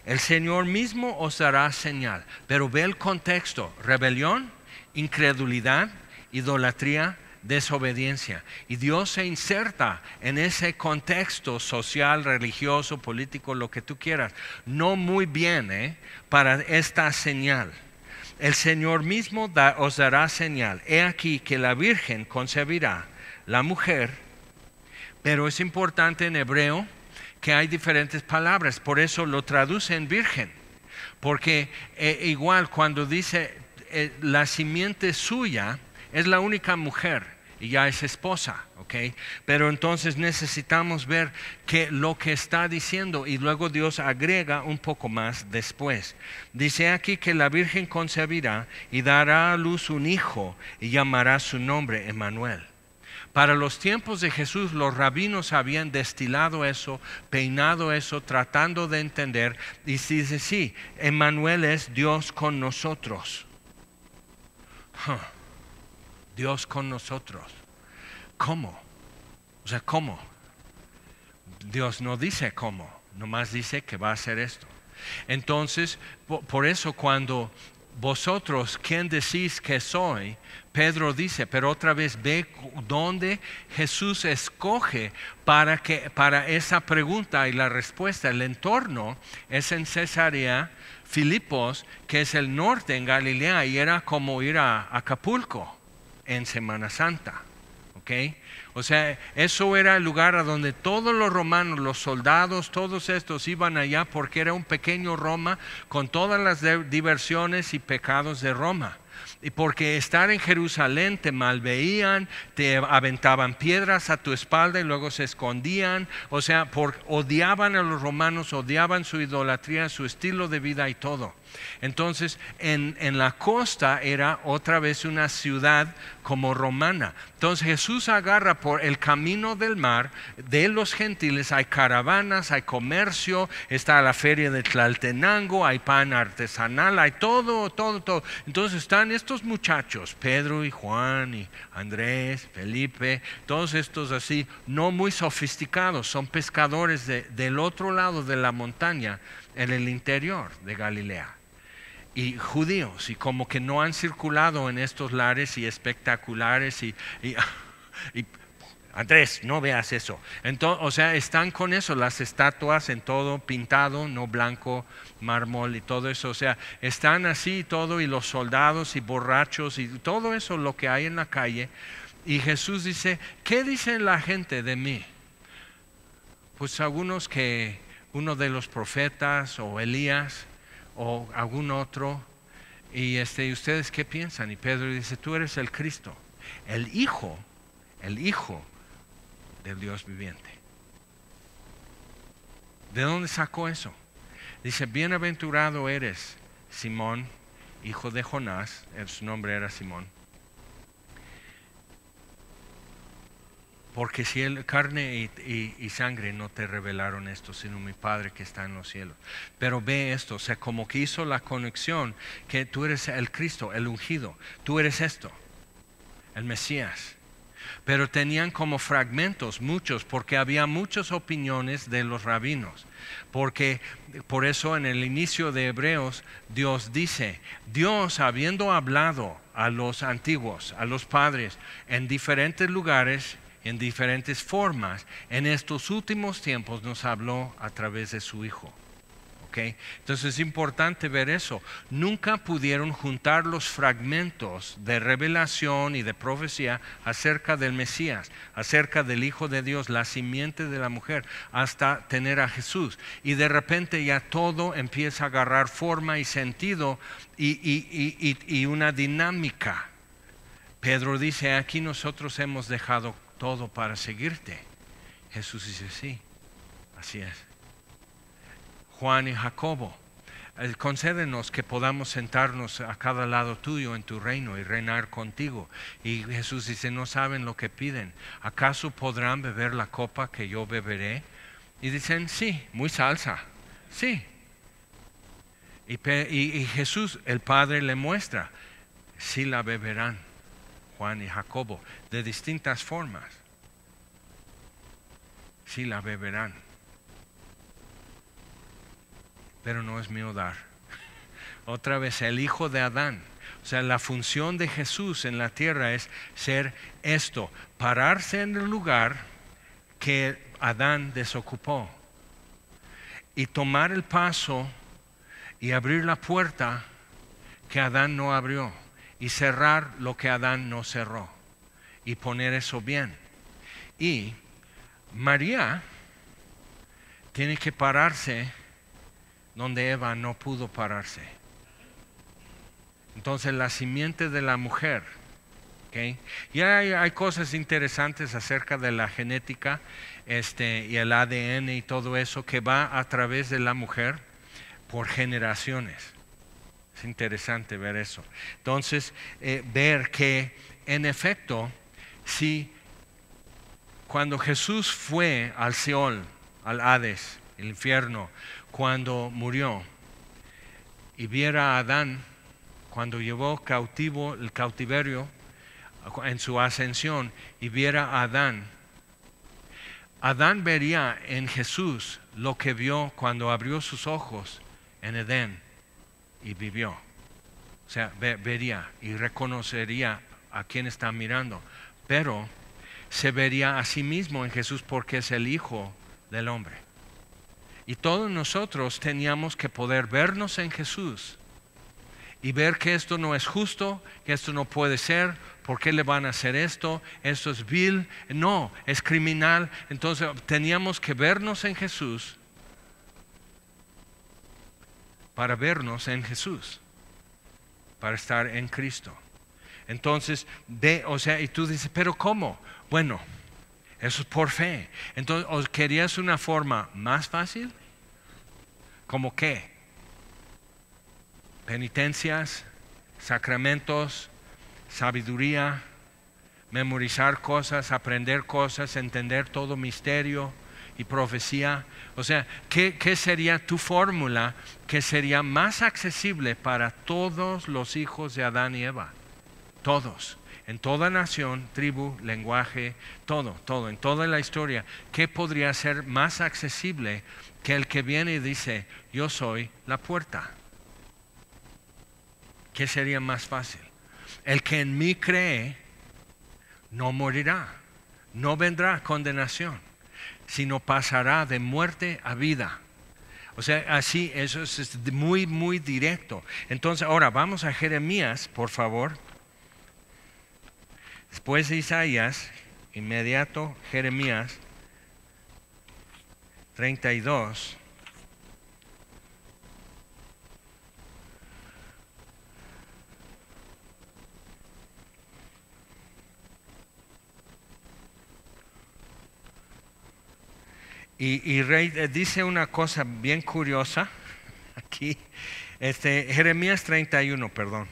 el Señor mismo os dará señal. Pero ve el contexto: rebelión, incredulidad, idolatría, desobediencia. Y Dios se inserta en ese contexto social, religioso, político, lo que tú quieras. No muy bien, para esta señal. El Señor mismo os dará señal. He aquí que la Virgen concebirá, la mujer. Pero es importante en hebreo que hay diferentes palabras, por eso lo traduce en virgen, porque igual cuando dice la simiente suya, es la única mujer y ya es esposa, ¿ok? Pero entonces necesitamos ver lo que está diciendo, y luego Dios agrega un poco más después. Dice aquí que la Virgen concebirá y dará a luz un hijo y llamará su nombre Emmanuel. Para los tiempos de Jesús, los rabinos habían destilado eso, peinado eso, tratando de entender. Y dice, sí, Emmanuel es Dios con nosotros. Dios con nosotros. ¿Cómo? O sea, ¿cómo? Dios no dice cómo, nomás dice que va a hacer esto. Entonces, por eso cuando vosotros, ¿quién decís que soy? Pedro dice, pero otra vez ve dónde Jesús escoge para esa pregunta y la respuesta. El entorno es en Cesarea Filipos, que es el norte en Galilea, y era como ir a Acapulco en Semana Santa, ¿ok? O sea, eso era el lugar a donde todos los romanos, los soldados, todos estos iban allá, porque era un pequeño Roma con todas las diversiones y pecados de Roma. Y porque estar en Jerusalén te malveían, te aventaban piedras a tu espalda y luego se escondían. O sea, odiaban a los romanos, odiaban su idolatría, su estilo de vida y todo. Entonces, en la costa era otra vez una ciudad como romana. Entonces Jesús agarra por el camino del mar de los gentiles. Hay caravanas, hay comercio, está la feria de Tlaltenango, hay pan artesanal, hay todo. Entonces están estos muchachos, Pedro y Juan y Andrés, Felipe, todos estos así, no muy sofisticados, son pescadores del otro lado de la montaña, en el interior de Galilea. Y judíos, y como que no han circulado en estos lares y espectaculares y Andrés, no veas eso. Entonces, o sea, están con eso, las estatuas en todo pintado, no blanco, mármol y todo eso. O sea, están así y todo, y los soldados y borrachos y todo eso, lo que hay en la calle. Y Jesús dice, ¿qué dice la gente de mí? Pues algunos que uno de los profetas o Elías o algún otro. Y ¿ustedes qué piensan? Y Pedro dice, tú eres el Cristo, el Hijo del Dios viviente. ¿De dónde sacó eso? Dice, bienaventurado eres, Simón, hijo de Jonás, su nombre era Simón, porque si carne y sangre no te revelaron esto, sino mi Padre que está en los cielos. Pero ve esto, o sea, como que hizo la conexión, que tú eres el Cristo, el ungido, tú eres esto, el Mesías. Pero tenían como fragmentos muchos, porque había muchas opiniones de los rabinos. Porque por eso en el inicio de Hebreos Dios dice, Dios habiendo hablado a los antiguos, a los padres, en diferentes lugares, en diferentes formas, en estos últimos tiempos nos habló a través de su Hijo. ¿Okay? Entonces es importante ver eso. Nunca pudieron juntar los fragmentos de revelación y de profecía acerca del Mesías, acerca del Hijo de Dios, la simiente de la mujer, hasta tener a Jesús. Y de repente ya todo empieza a agarrar forma y sentido y una dinámica. Pedro dice, aquí nosotros hemos dejado todo para seguirte. Jesús dice, sí, así es. Juan y Jacobo, concédenos que podamos sentarnos a cada lado tuyo en tu reino y reinar contigo. Y Jesús dice, no saben lo que piden. ¿Acaso podrán beber la copa que yo beberé? Y dicen, sí, muy salsa, sí, Y Jesús, el Padre, le muestra, sí la beberán, Juan y Jacobo, de distintas formas. Sí la beberán. Pero no es mío dar. Otra vez, el hijo de Adán. O sea, la función de Jesús en la tierra es ser esto, pararse en el lugar que Adán desocupó y tomar el paso y abrir la puerta que Adán no abrió y cerrar lo que Adán no cerró y poner eso bien. Y María tiene que pararse donde Eva no pudo pararse. Entonces la simiente de la mujer, ¿okay? Y hay cosas interesantes acerca de la genética y el ADN y todo eso que va a través de la mujer por generaciones. Es interesante ver eso. Entonces, ver que en efecto, si cuando Jesús fue al Seol, al Hades, el infierno, cuando murió y viera a Adán, cuando llevó cautivo el cautiverio en su ascensión y viera a Adán, Adán vería en Jesús lo que vio cuando abrió sus ojos en Edén y vivió. O sea, vería y reconocería a quien está mirando, pero se vería a sí mismo en Jesús porque es el Hijo del Hombre. Y todos nosotros teníamos que poder vernos en Jesús y ver que esto no es justo, que esto no puede ser, ¿por qué le van a hacer esto? Esto es vil, no, es criminal. Entonces teníamos que vernos en Jesús para vernos en Jesús, para estar en Cristo. Entonces, y tú dices, ¿pero cómo? Bueno, eso es por fe. Entonces, ¿os querías una forma más fácil? ¿Cómo qué? Penitencias, sacramentos, sabiduría, memorizar cosas, aprender cosas, entender todo misterio y profecía. O sea, ¿qué sería tu fórmula que sería más accesible para todos los hijos de Adán y Eva? Todos, en toda nación, tribu, lenguaje, todo, en toda la historia. ¿Qué podría ser más accesible que el que viene y dice, yo soy la puerta? ¿Qué sería más fácil? El que en mí cree no morirá, no vendrá condenación, sino pasará de muerte a vida. O sea, así, eso es muy, muy directo. Entonces, ahora vamos a Jeremías, por favor. Después de Isaías, inmediato Jeremías 32. Y Rey dice una cosa bien curiosa aquí, Jeremías 31, perdón.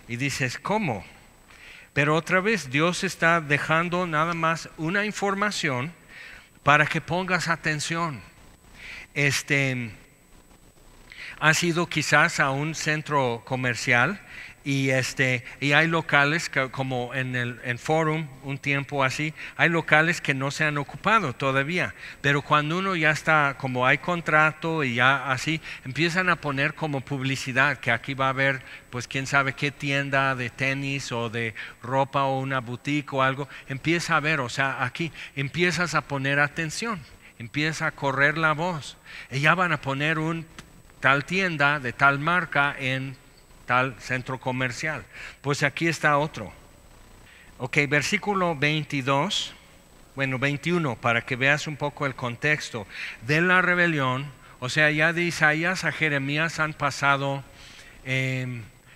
Y dices, ¿cómo? Pero otra vez Dios está dejando nada más una información para que pongas atención. Has ido quizás a un centro comercial y hay locales que, como en Forum un tiempo así, hay locales que no se han ocupado todavía, pero cuando uno ya está, como hay contrato y ya así, empiezan a poner como publicidad que aquí va a haber pues quién sabe qué tienda de tenis o de ropa o una boutique o algo, empieza a ver, o sea, aquí empiezas a poner atención, empieza a correr la voz y ya van a poner tal tienda de tal marca en tal centro comercial. Pues aquí está otro. Ok, versículo 22, 21, para que veas un poco el contexto de la rebelión. O sea, ya de Isaías a Jeremías han pasado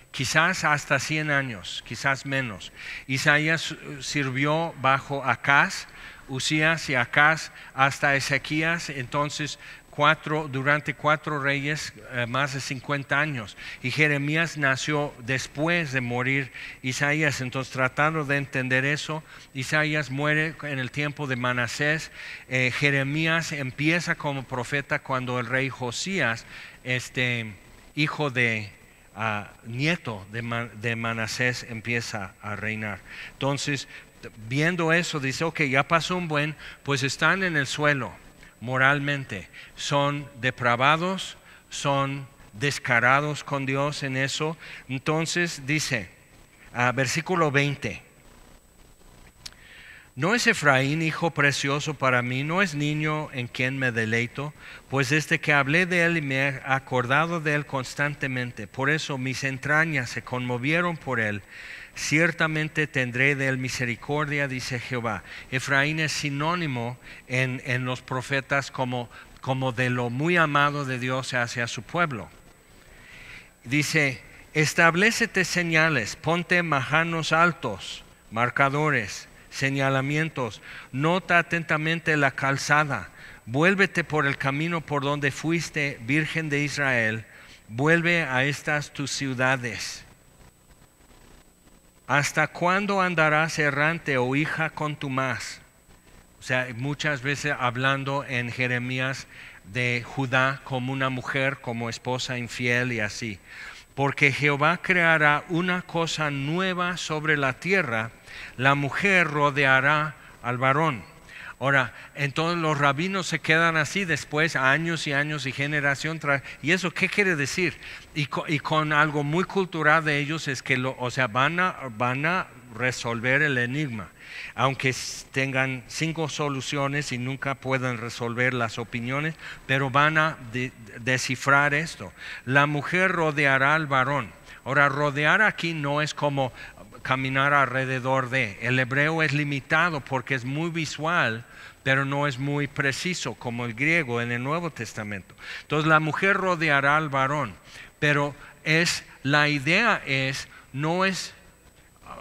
quizás hasta 100 años, quizás menos. Isaías sirvió bajo Acaz, Usías y Acaz hasta Ezequías. Entonces durante 4 reyes, más de 50 años. Y Jeremías nació después de morir Isaías. Entonces, tratando de entender eso, Isaías muere en el tiempo de Manasés. Jeremías empieza como profeta cuando el rey Josías, hijo de nieto de Manasés, empieza a reinar. Entonces, viendo eso, dice, ok, ya pasó un buen, pues están en el suelo moralmente, son depravados, son descarados con Dios en eso. Entonces dice, versículo 20, ¿no es Efraín hijo precioso para mí? ¿No es niño en quien me deleito? Pues desde que hablé de él y me he acordado de él constantemente, por eso mis entrañas se conmovieron por él. Ciertamente tendré de él misericordia, dice Jehová. Efraín es sinónimo en los profetas como de lo muy amado de Dios hacia su pueblo. Dice, establécete señales, ponte majanos altos, marcadores, señalamientos, nota atentamente la calzada, vuélvete por el camino por donde fuiste, Virgen de Israel, vuelve a estas tus ciudades. ¿Hasta cuándo andarás errante, oh hija contumaz? O sea, muchas veces hablando en Jeremías de Judá como una mujer, como esposa infiel y así. Porque Jehová creará una cosa nueva sobre la tierra, la mujer rodeará al varón. Ahora, entonces los rabinos se quedan así después, años y años y generación tras. ¿Y eso qué quiere decir? Y con algo muy cultural de ellos es que van a resolver el enigma. Aunque tengan 5 soluciones y nunca puedan resolver las opiniones, pero van a descifrar esto. La mujer rodeará al varón. Ahora, rodear aquí no es como caminar alrededor de. El hebreo es limitado porque es muy visual, pero no es muy preciso como el griego en el Nuevo Testamento. Entonces la mujer rodeará al varón, pero la idea no es,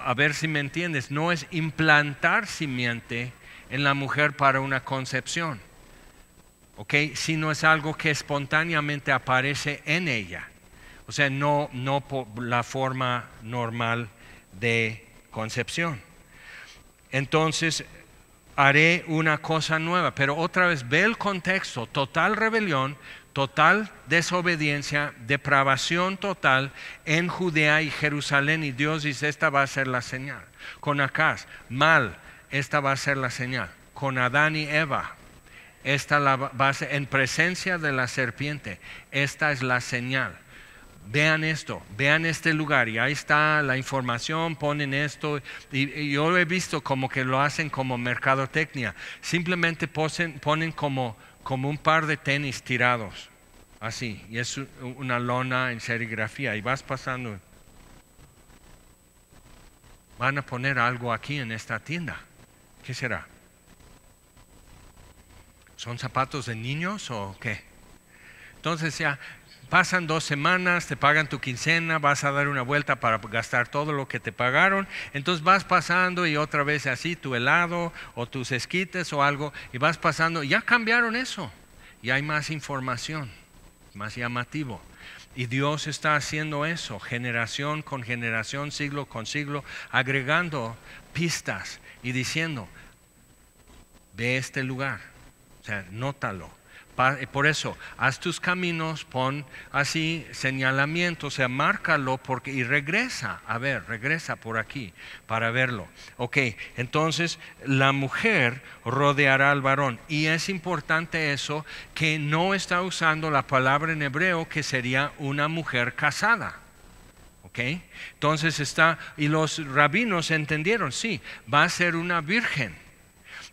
a ver si me entiendes, no es implantar simiente en la mujer para una concepción, ¿ok? Sino es algo que espontáneamente aparece en ella, o sea, no por la forma normal de concepción. Entonces haré una cosa nueva, pero otra vez ve el contexto: total rebelión, total desobediencia, depravación total en Judea y Jerusalén, y Dios dice, esta va a ser la señal. Con Acaz, mal, esta va a ser la señal. Con Adán y Eva, esta va a ser en presencia de la serpiente, esta es la señal. Vean esto, vean este lugar, y ahí está la información, ponen esto, y yo lo he visto como que lo hacen como mercadotecnia. Simplemente ponen como un par de tenis tirados, así, y es una lona en serigrafía, y vas pasando. Van a poner algo aquí en esta tienda. ¿Qué será? ¿Son zapatos de niños o qué? Entonces ya pasan 2 semanas, te pagan tu quincena, vas a dar una vuelta para gastar todo lo que te pagaron. Entonces vas pasando y otra vez así tu helado o tus esquites o algo, y vas pasando, ya cambiaron eso, y hay más información, más llamativo. Y Dios está haciendo eso, generación con generación, siglo con siglo, agregando pistas y diciendo, ve este lugar, o sea, nótalo. Por eso, haz tus caminos, pon así señalamiento, o sea, márcalo y regresa por aquí para verlo. Ok, entonces la mujer rodeará al varón, y es importante eso, que no está usando la palabra en hebreo que sería una mujer casada. Ok, entonces y los rabinos entendieron, sí, va a ser una virgen.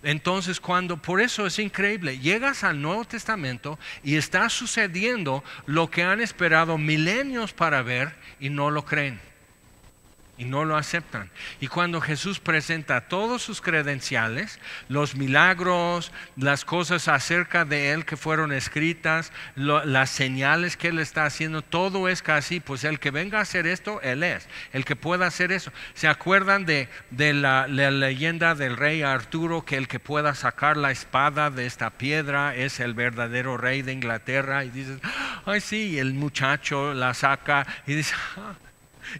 Entonces por eso es increíble, llegas al Nuevo Testamento y está sucediendo lo que han esperado milenios para ver y no lo creen. y no lo aceptan. Y cuando Jesús presenta todos sus credenciales, los milagros, las cosas acerca de Él que fueron escritas, las señales que Él está haciendo, todo es casi, pues el que venga a hacer esto, Él es. El que pueda hacer eso. ¿Se acuerdan de la leyenda del rey Arturo, que el que pueda sacar la espada de esta piedra es el verdadero rey de Inglaterra? Y dices, ay sí, y el muchacho la saca y dice,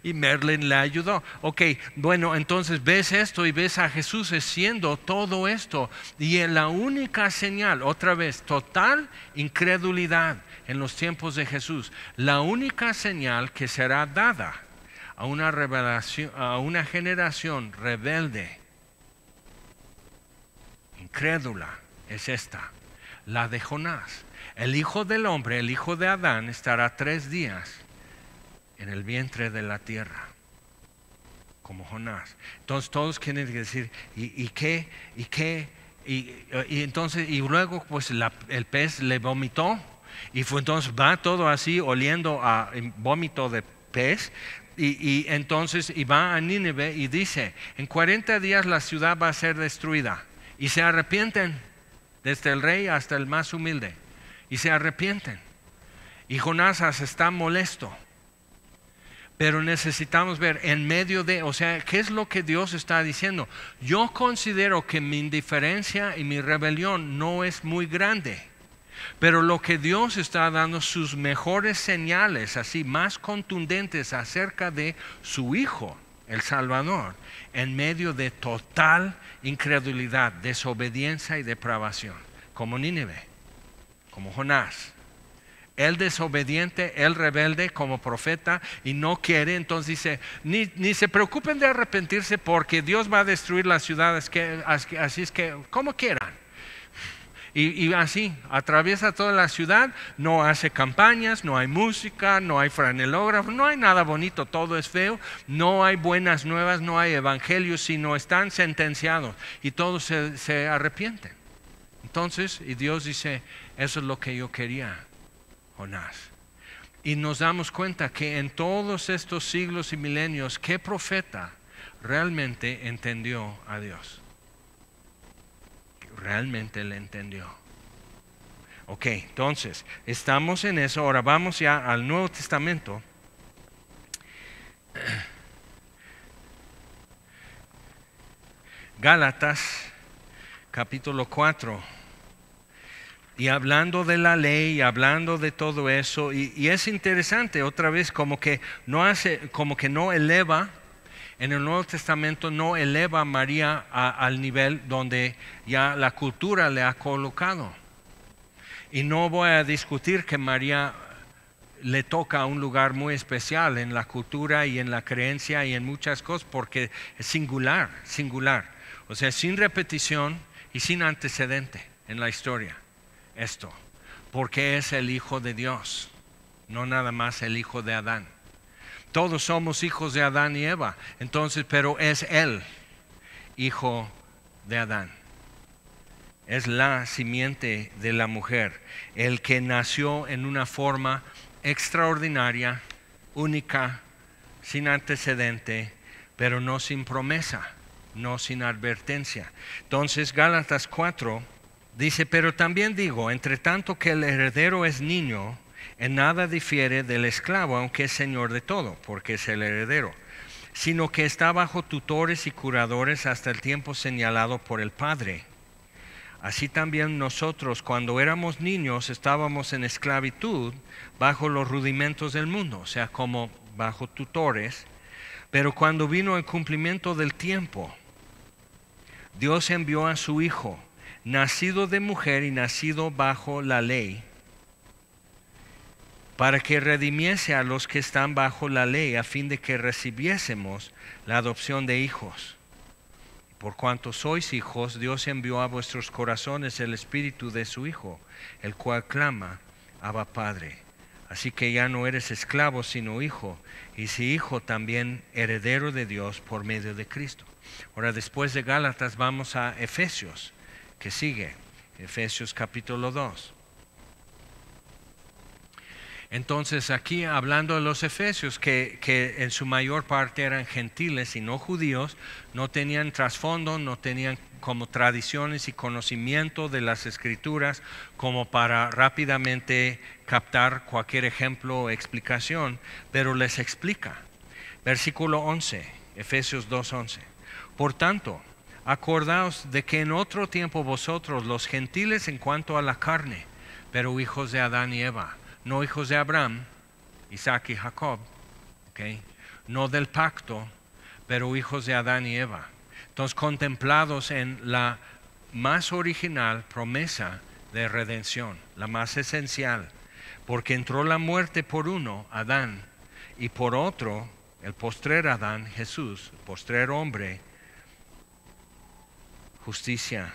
y Merlin le ayudó. Ok, bueno, entonces ves esto y ves a Jesús haciendo todo esto. Y en la única señal, otra vez, total incredulidad en los tiempos de Jesús. La única señal que será dada a una revelación, a una generación rebelde, incrédula, es esta, la de Jonás. El Hijo del Hombre, el Hijo de Adán, estará 3 días en el vientre de la tierra, como Jonás. Entonces todos quieren decir, ¿y qué? Y entonces, y luego pues el pez le vomitó, y fue, entonces va todo así oliendo a vómito de pez, y entonces y va a Nínive y dice, en 40 días la ciudad va a ser destruida, y se arrepienten, desde el rey hasta el más humilde, y se arrepienten, y Jonás está molesto. Pero necesitamos ver en medio de, o sea, ¿qué es lo que Dios está diciendo? Yo considero que mi indiferencia y mi rebelión no es muy grande. Pero lo que Dios está dando, sus mejores señales, así más contundentes acerca de su Hijo, el Salvador, en medio de total incredulidad, desobediencia y depravación, como Nínive, como Jonás. El desobediente, el rebelde como profeta y no quiere, entonces dice, ni se preocupen de arrepentirse porque Dios va a destruir las ciudades, así es que como quieran. Y así, atraviesa toda la ciudad, no hace campañas, no hay música, no hay franelógrafo, no hay nada bonito, todo es feo, no hay buenas nuevas, no hay evangelios, sino están sentenciados y todos se arrepienten. Entonces, y Dios dice, eso es lo que yo quería. Jonás. Y nos damos cuenta que en todos estos siglos y milenios, ¿qué profeta realmente entendió a Dios? Realmente le entendió. Ok, entonces, estamos en eso. Ahora vamos ya al Nuevo Testamento. Gálatas, capítulo 4. Y hablando de la ley, hablando de todo eso, y es interesante, otra vez, como que no eleva, en el Nuevo Testamento no eleva a María al nivel donde ya la cultura le ha colocado. Y no voy a discutir que María le toca un lugar muy especial en la cultura y en la creencia y en muchas cosas, porque es singular, o sea, sin repetición y sin antecedente en la historia. Esto, porque es el Hijo de Dios, no nada más el hijo de Adán. Todos somos hijos de Adán y Eva, entonces, pero es Él, hijo de Adán. Es la simiente de la mujer, el que nació en una forma extraordinaria, única, sin antecedente, pero no sin promesa, no sin advertencia. Entonces, Gálatas 4 dice, pero también digo, entre tanto que el heredero es niño, en nada difiere del esclavo, aunque es señor de todo, porque es el heredero, sino que está bajo tutores y curadores hasta el tiempo señalado por el Padre. Así también nosotros, cuando éramos niños, estábamos en esclavitud bajo los rudimentos del mundo, o sea, como bajo tutores. Pero cuando vino el cumplimiento del tiempo, Dios envió a su Hijo, nacido de mujer y nacido bajo la ley, para que redimiese a los que están bajo la ley, a fin de que recibiésemos la adopción de hijos. Por cuanto sois hijos, Dios envió a vuestros corazones el Espíritu de su Hijo, el cual clama, Abba Padre. Así que ya no eres esclavo, sino hijo, y si hijo, también heredero de Dios por medio de Cristo. Ahora, después de Gálatas, vamos a Efesios, que sigue, Efesios capítulo 2. Entonces aquí hablando de los efesios, que en su mayor parte eran gentiles y no judíos, no tenían trasfondo, no tenían como tradiciones y conocimiento de las escrituras como para rápidamente captar cualquier ejemplo o explicación, pero les explica. Versículo 11, Efesios 2:11. Por tanto, acordaos de que en otro tiempo vosotros, los gentiles en cuanto a la carne, pero hijos de Adán y Eva, no hijos de Abraham, Isaac y Jacob, ¿okay? No del pacto, pero hijos de Adán y Eva. Entonces, contemplados en la más original promesa de redención, la más esencial, porque entró la muerte por uno, Adán, y por otro, el postrer Adán, Jesús, postrer hombre, justicia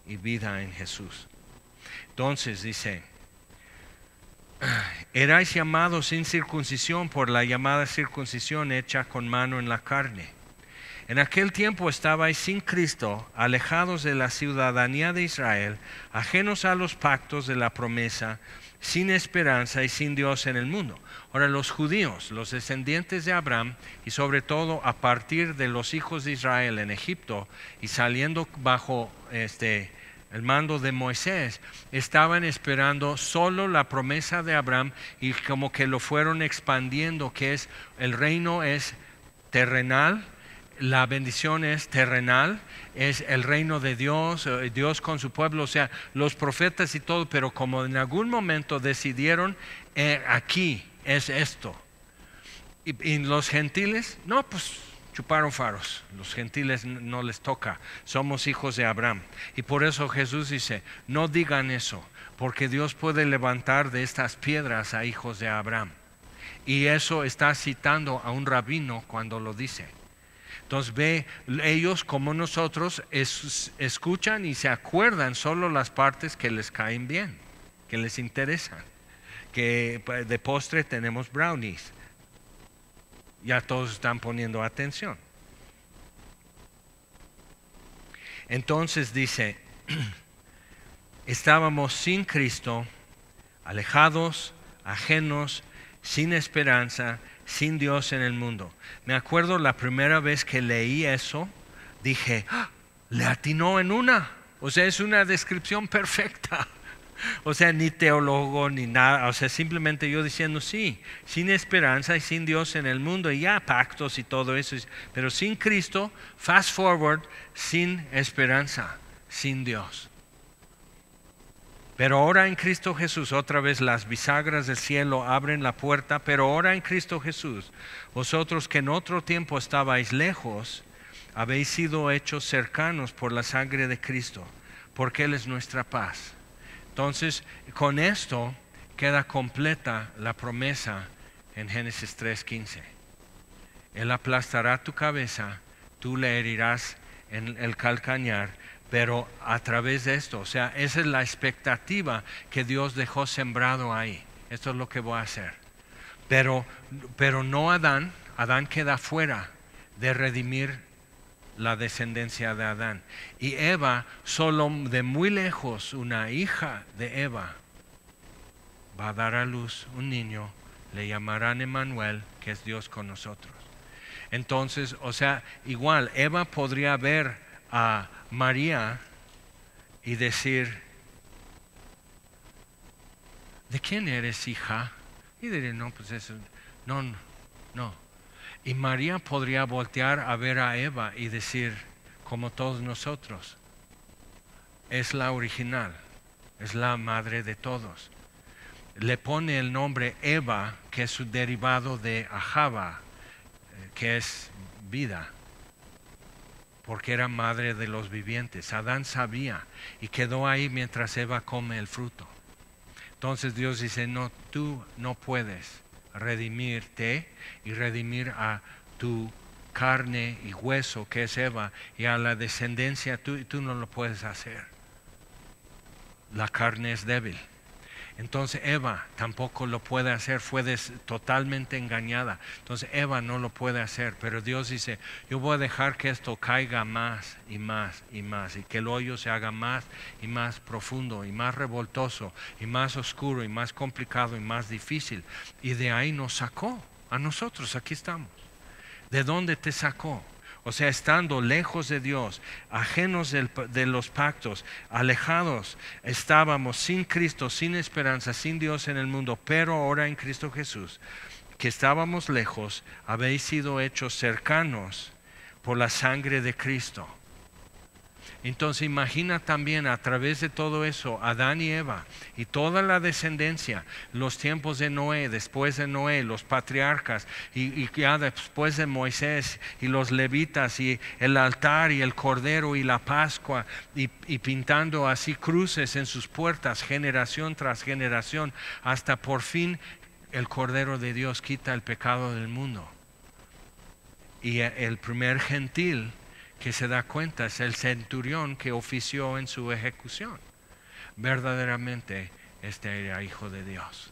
y vida en Jesús. Entonces dice, erais llamados sin circuncisión por la llamada circuncisión hecha con mano en la carne. En aquel tiempo estabais sin Cristo, alejados de la ciudadanía de Israel, ajenos a los pactos de la promesa, sin esperanza y sin Dios en el mundo. Ahora los judíos, los descendientes de Abraham, y sobre todo a partir de los hijos de Israel en Egipto y saliendo bajo el mando de Moisés, estaban esperando solo la promesa de Abraham y como que lo fueron expandiendo, que es el reino es terrenal, la bendición es terrenal, es el reino de Dios, Dios con su pueblo, o sea, los profetas y todo, pero como en algún momento decidieron aquí es esto. Y los gentiles, no, pues chuparon faros, los gentiles no les toca, somos hijos de Abraham. Y por eso Jesús dice, no digan eso, porque Dios puede levantar de estas piedras a hijos de Abraham. Y eso está citando a un rabino cuando lo dice. Entonces ve, ellos como nosotros escuchan y se acuerdan solo las partes que les caen bien, que les interesan. Que de postre tenemos brownies. Ya todos están poniendo atención. Entonces dice, estábamos sin Cristo, alejados, ajenos, sin esperanza, sin Dios en el mundo. Me acuerdo la primera vez que leí eso, dije, ¡ah! Le atinó en una. O sea, es una descripción perfecta. O sea, ni teólogo ni nada, o sea, simplemente yo diciendo sí, sin esperanza y sin Dios en el mundo, y ya pactos y todo eso, pero sin Cristo, fast forward, sin esperanza, sin Dios. Pero ahora en Cristo Jesús, otra vez las bisagras del cielo abren la puerta, pero ahora en Cristo Jesús, vosotros que en otro tiempo estabais lejos, habéis sido hechos cercanos por la sangre de Cristo, porque Él es nuestra paz. Entonces, con esto queda completa la promesa en Génesis 3:15. Él aplastará tu cabeza, tú le herirás en el calcañar, pero a través de esto, o sea, esa es la expectativa que Dios dejó sembrado ahí. Esto es lo que voy a hacer. Pero no Adán queda fuera de redimir la descendencia de Adán. Y Eva, solo de muy lejos, una hija de Eva, va a dar a luz un niño, le llamarán Emmanuel, que es Dios con nosotros. Entonces, o sea, igual, Eva podría ver a María y decir, ¿de quién eres hija? Y diría, no, pues eso, no. Y María podría voltear a ver a Eva y decir, como todos nosotros, es la original, es la madre de todos. Le pone el nombre Eva, que es su derivado de Ahava, que es vida, porque era madre de los vivientes. Adán sabía y quedó ahí mientras Eva come el fruto. Entonces Dios dice, no, tú no puedes redimirte y redimir a tu carne y hueso que es Eva y a la descendencia, tú no lo puedes hacer. La carne es débil. Entonces Eva tampoco lo puede hacer, fue totalmente engañada. Entonces Eva no lo puede hacer, pero Dios dice, yo voy a dejar que esto caiga más y más y más, y que el hoyo se haga más y más profundo y más revoltoso y más oscuro y más complicado y más difícil. Y de ahí nos sacó a nosotros, aquí estamos. ¿De dónde te sacó? O sea, estando lejos de Dios, ajenos de los pactos, alejados, estábamos sin Cristo, sin esperanza, sin Dios en el mundo, pero ahora en Cristo Jesús, que estábamos lejos, habéis sido hechos cercanos por la sangre de Cristo. Entonces imagina también a través de todo eso Adán y Eva y toda la descendencia, los tiempos de Noé, después de Noé, los patriarcas y ya después de Moisés y los levitas y el altar y el cordero y la Pascua y pintando así cruces en sus puertas generación tras generación hasta por fin el Cordero de Dios quita el pecado del mundo. Y el primer gentil que se da cuenta es el centurión que ofició en su ejecución. Verdaderamente este era hijo de Dios.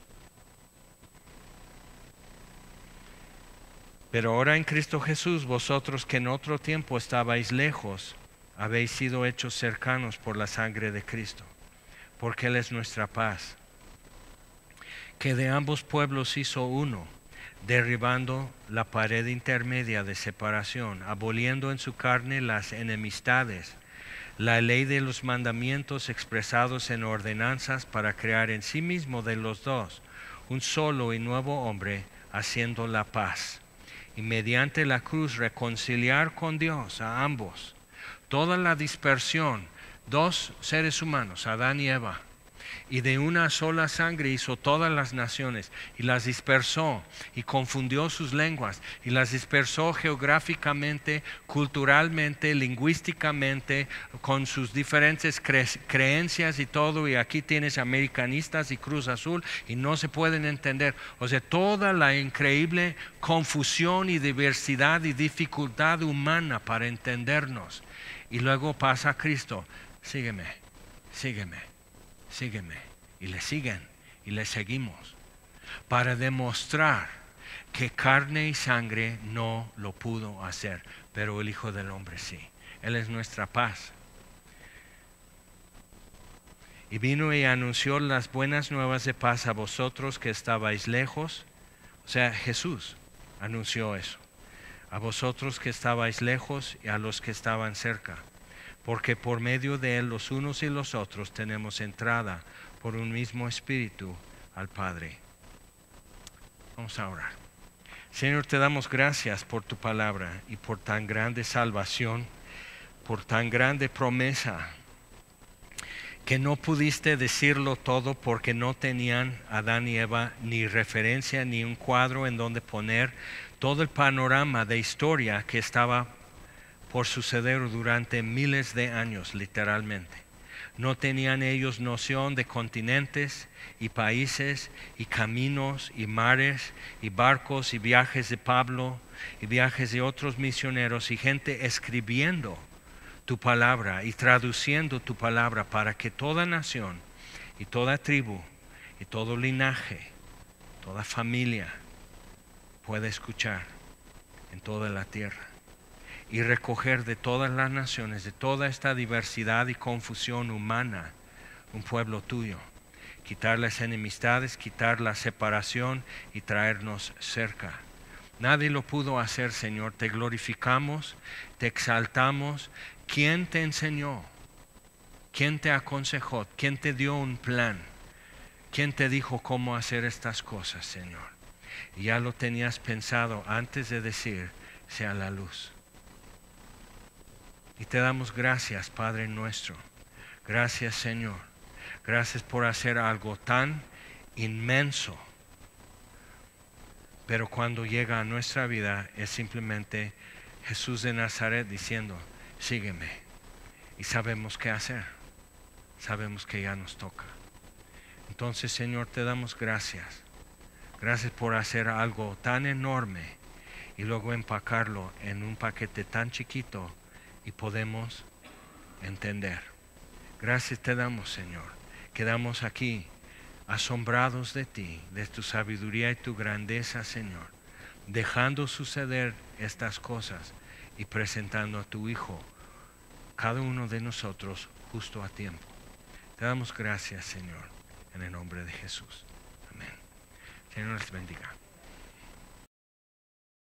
Pero ahora en Cristo Jesús, vosotros que en otro tiempo estabais lejos, habéis sido hechos cercanos por la sangre de Cristo, porque Él es nuestra paz, que de ambos pueblos hizo uno, derribando la pared intermedia de separación, aboliendo en su carne las enemistades, la ley de los mandamientos expresados en ordenanzas, para crear en sí mismo de los dos un solo y nuevo hombre, haciendo la paz, y mediante la cruz reconciliar con Dios a ambos. Toda la dispersión, dos seres humanos, Adán y Eva, y de una sola sangre hizo todas las naciones y las dispersó y confundió sus lenguas y las dispersó geográficamente, culturalmente, lingüísticamente, con sus diferentes creencias y todo. Y aquí tienes americanistas y Cruz Azul y no se pueden entender. O sea, toda la increíble confusión y diversidad y dificultad humana para entendernos. Y luego pasa a Cristo, sígueme, sígueme, sígueme. Y le siguen y le seguimos para demostrar que carne y sangre no lo pudo hacer, pero el Hijo del Hombre sí. Él es nuestra paz. Y vino y anunció las buenas nuevas de paz a vosotros que estabais lejos. O sea, Jesús anunció eso. A vosotros que estabais lejos y a los que estaban cerca. Porque por medio de Él los unos y los otros tenemos entrada por un mismo Espíritu al Padre. Vamos a orar. Señor, te damos gracias por tu palabra y por tan grande salvación, por tan grande promesa, que no pudiste decirlo todo porque no tenían Adán y Eva ni referencia ni un cuadro en donde poner todo el panorama de historia que estaba por suceder durante miles de años, literalmente. No tenían ellos noción de continentes y países y caminos y mares y barcos y viajes de Pablo y viajes de otros misioneros y gente escribiendo tu palabra y traduciendo tu palabra para que toda nación y toda tribu y todo linaje, toda familia pueda escuchar en toda la tierra. Y recoger de todas las naciones, de toda esta diversidad y confusión humana, un pueblo tuyo. Quitar las enemistades, quitar la separación y traernos cerca. Nadie lo pudo hacer, Señor. Te glorificamos, te exaltamos. ¿Quién te enseñó? ¿Quién te aconsejó? ¿Quién te dio un plan? ¿Quién te dijo cómo hacer estas cosas, Señor? Y ya lo tenías pensado antes de decir, sea la luz. Y te damos gracias, Padre nuestro. Gracias, Señor. Gracias por hacer algo tan inmenso. Pero cuando llega a nuestra vida es simplemente Jesús de Nazaret diciendo, sígueme. Y sabemos qué hacer. Sabemos que ya nos toca. Entonces, Señor, te damos gracias. Gracias por hacer algo tan enorme y luego empacarlo en un paquete tan chiquito y podemos entender. Gracias te damos, Señor. Quedamos aquí asombrados de ti, de tu sabiduría y tu grandeza, Señor, dejando suceder estas cosas y presentando a tu Hijo, cada uno de nosotros, justo a tiempo. Te damos gracias, Señor, en el nombre de Jesús. Amén. Señor les bendiga.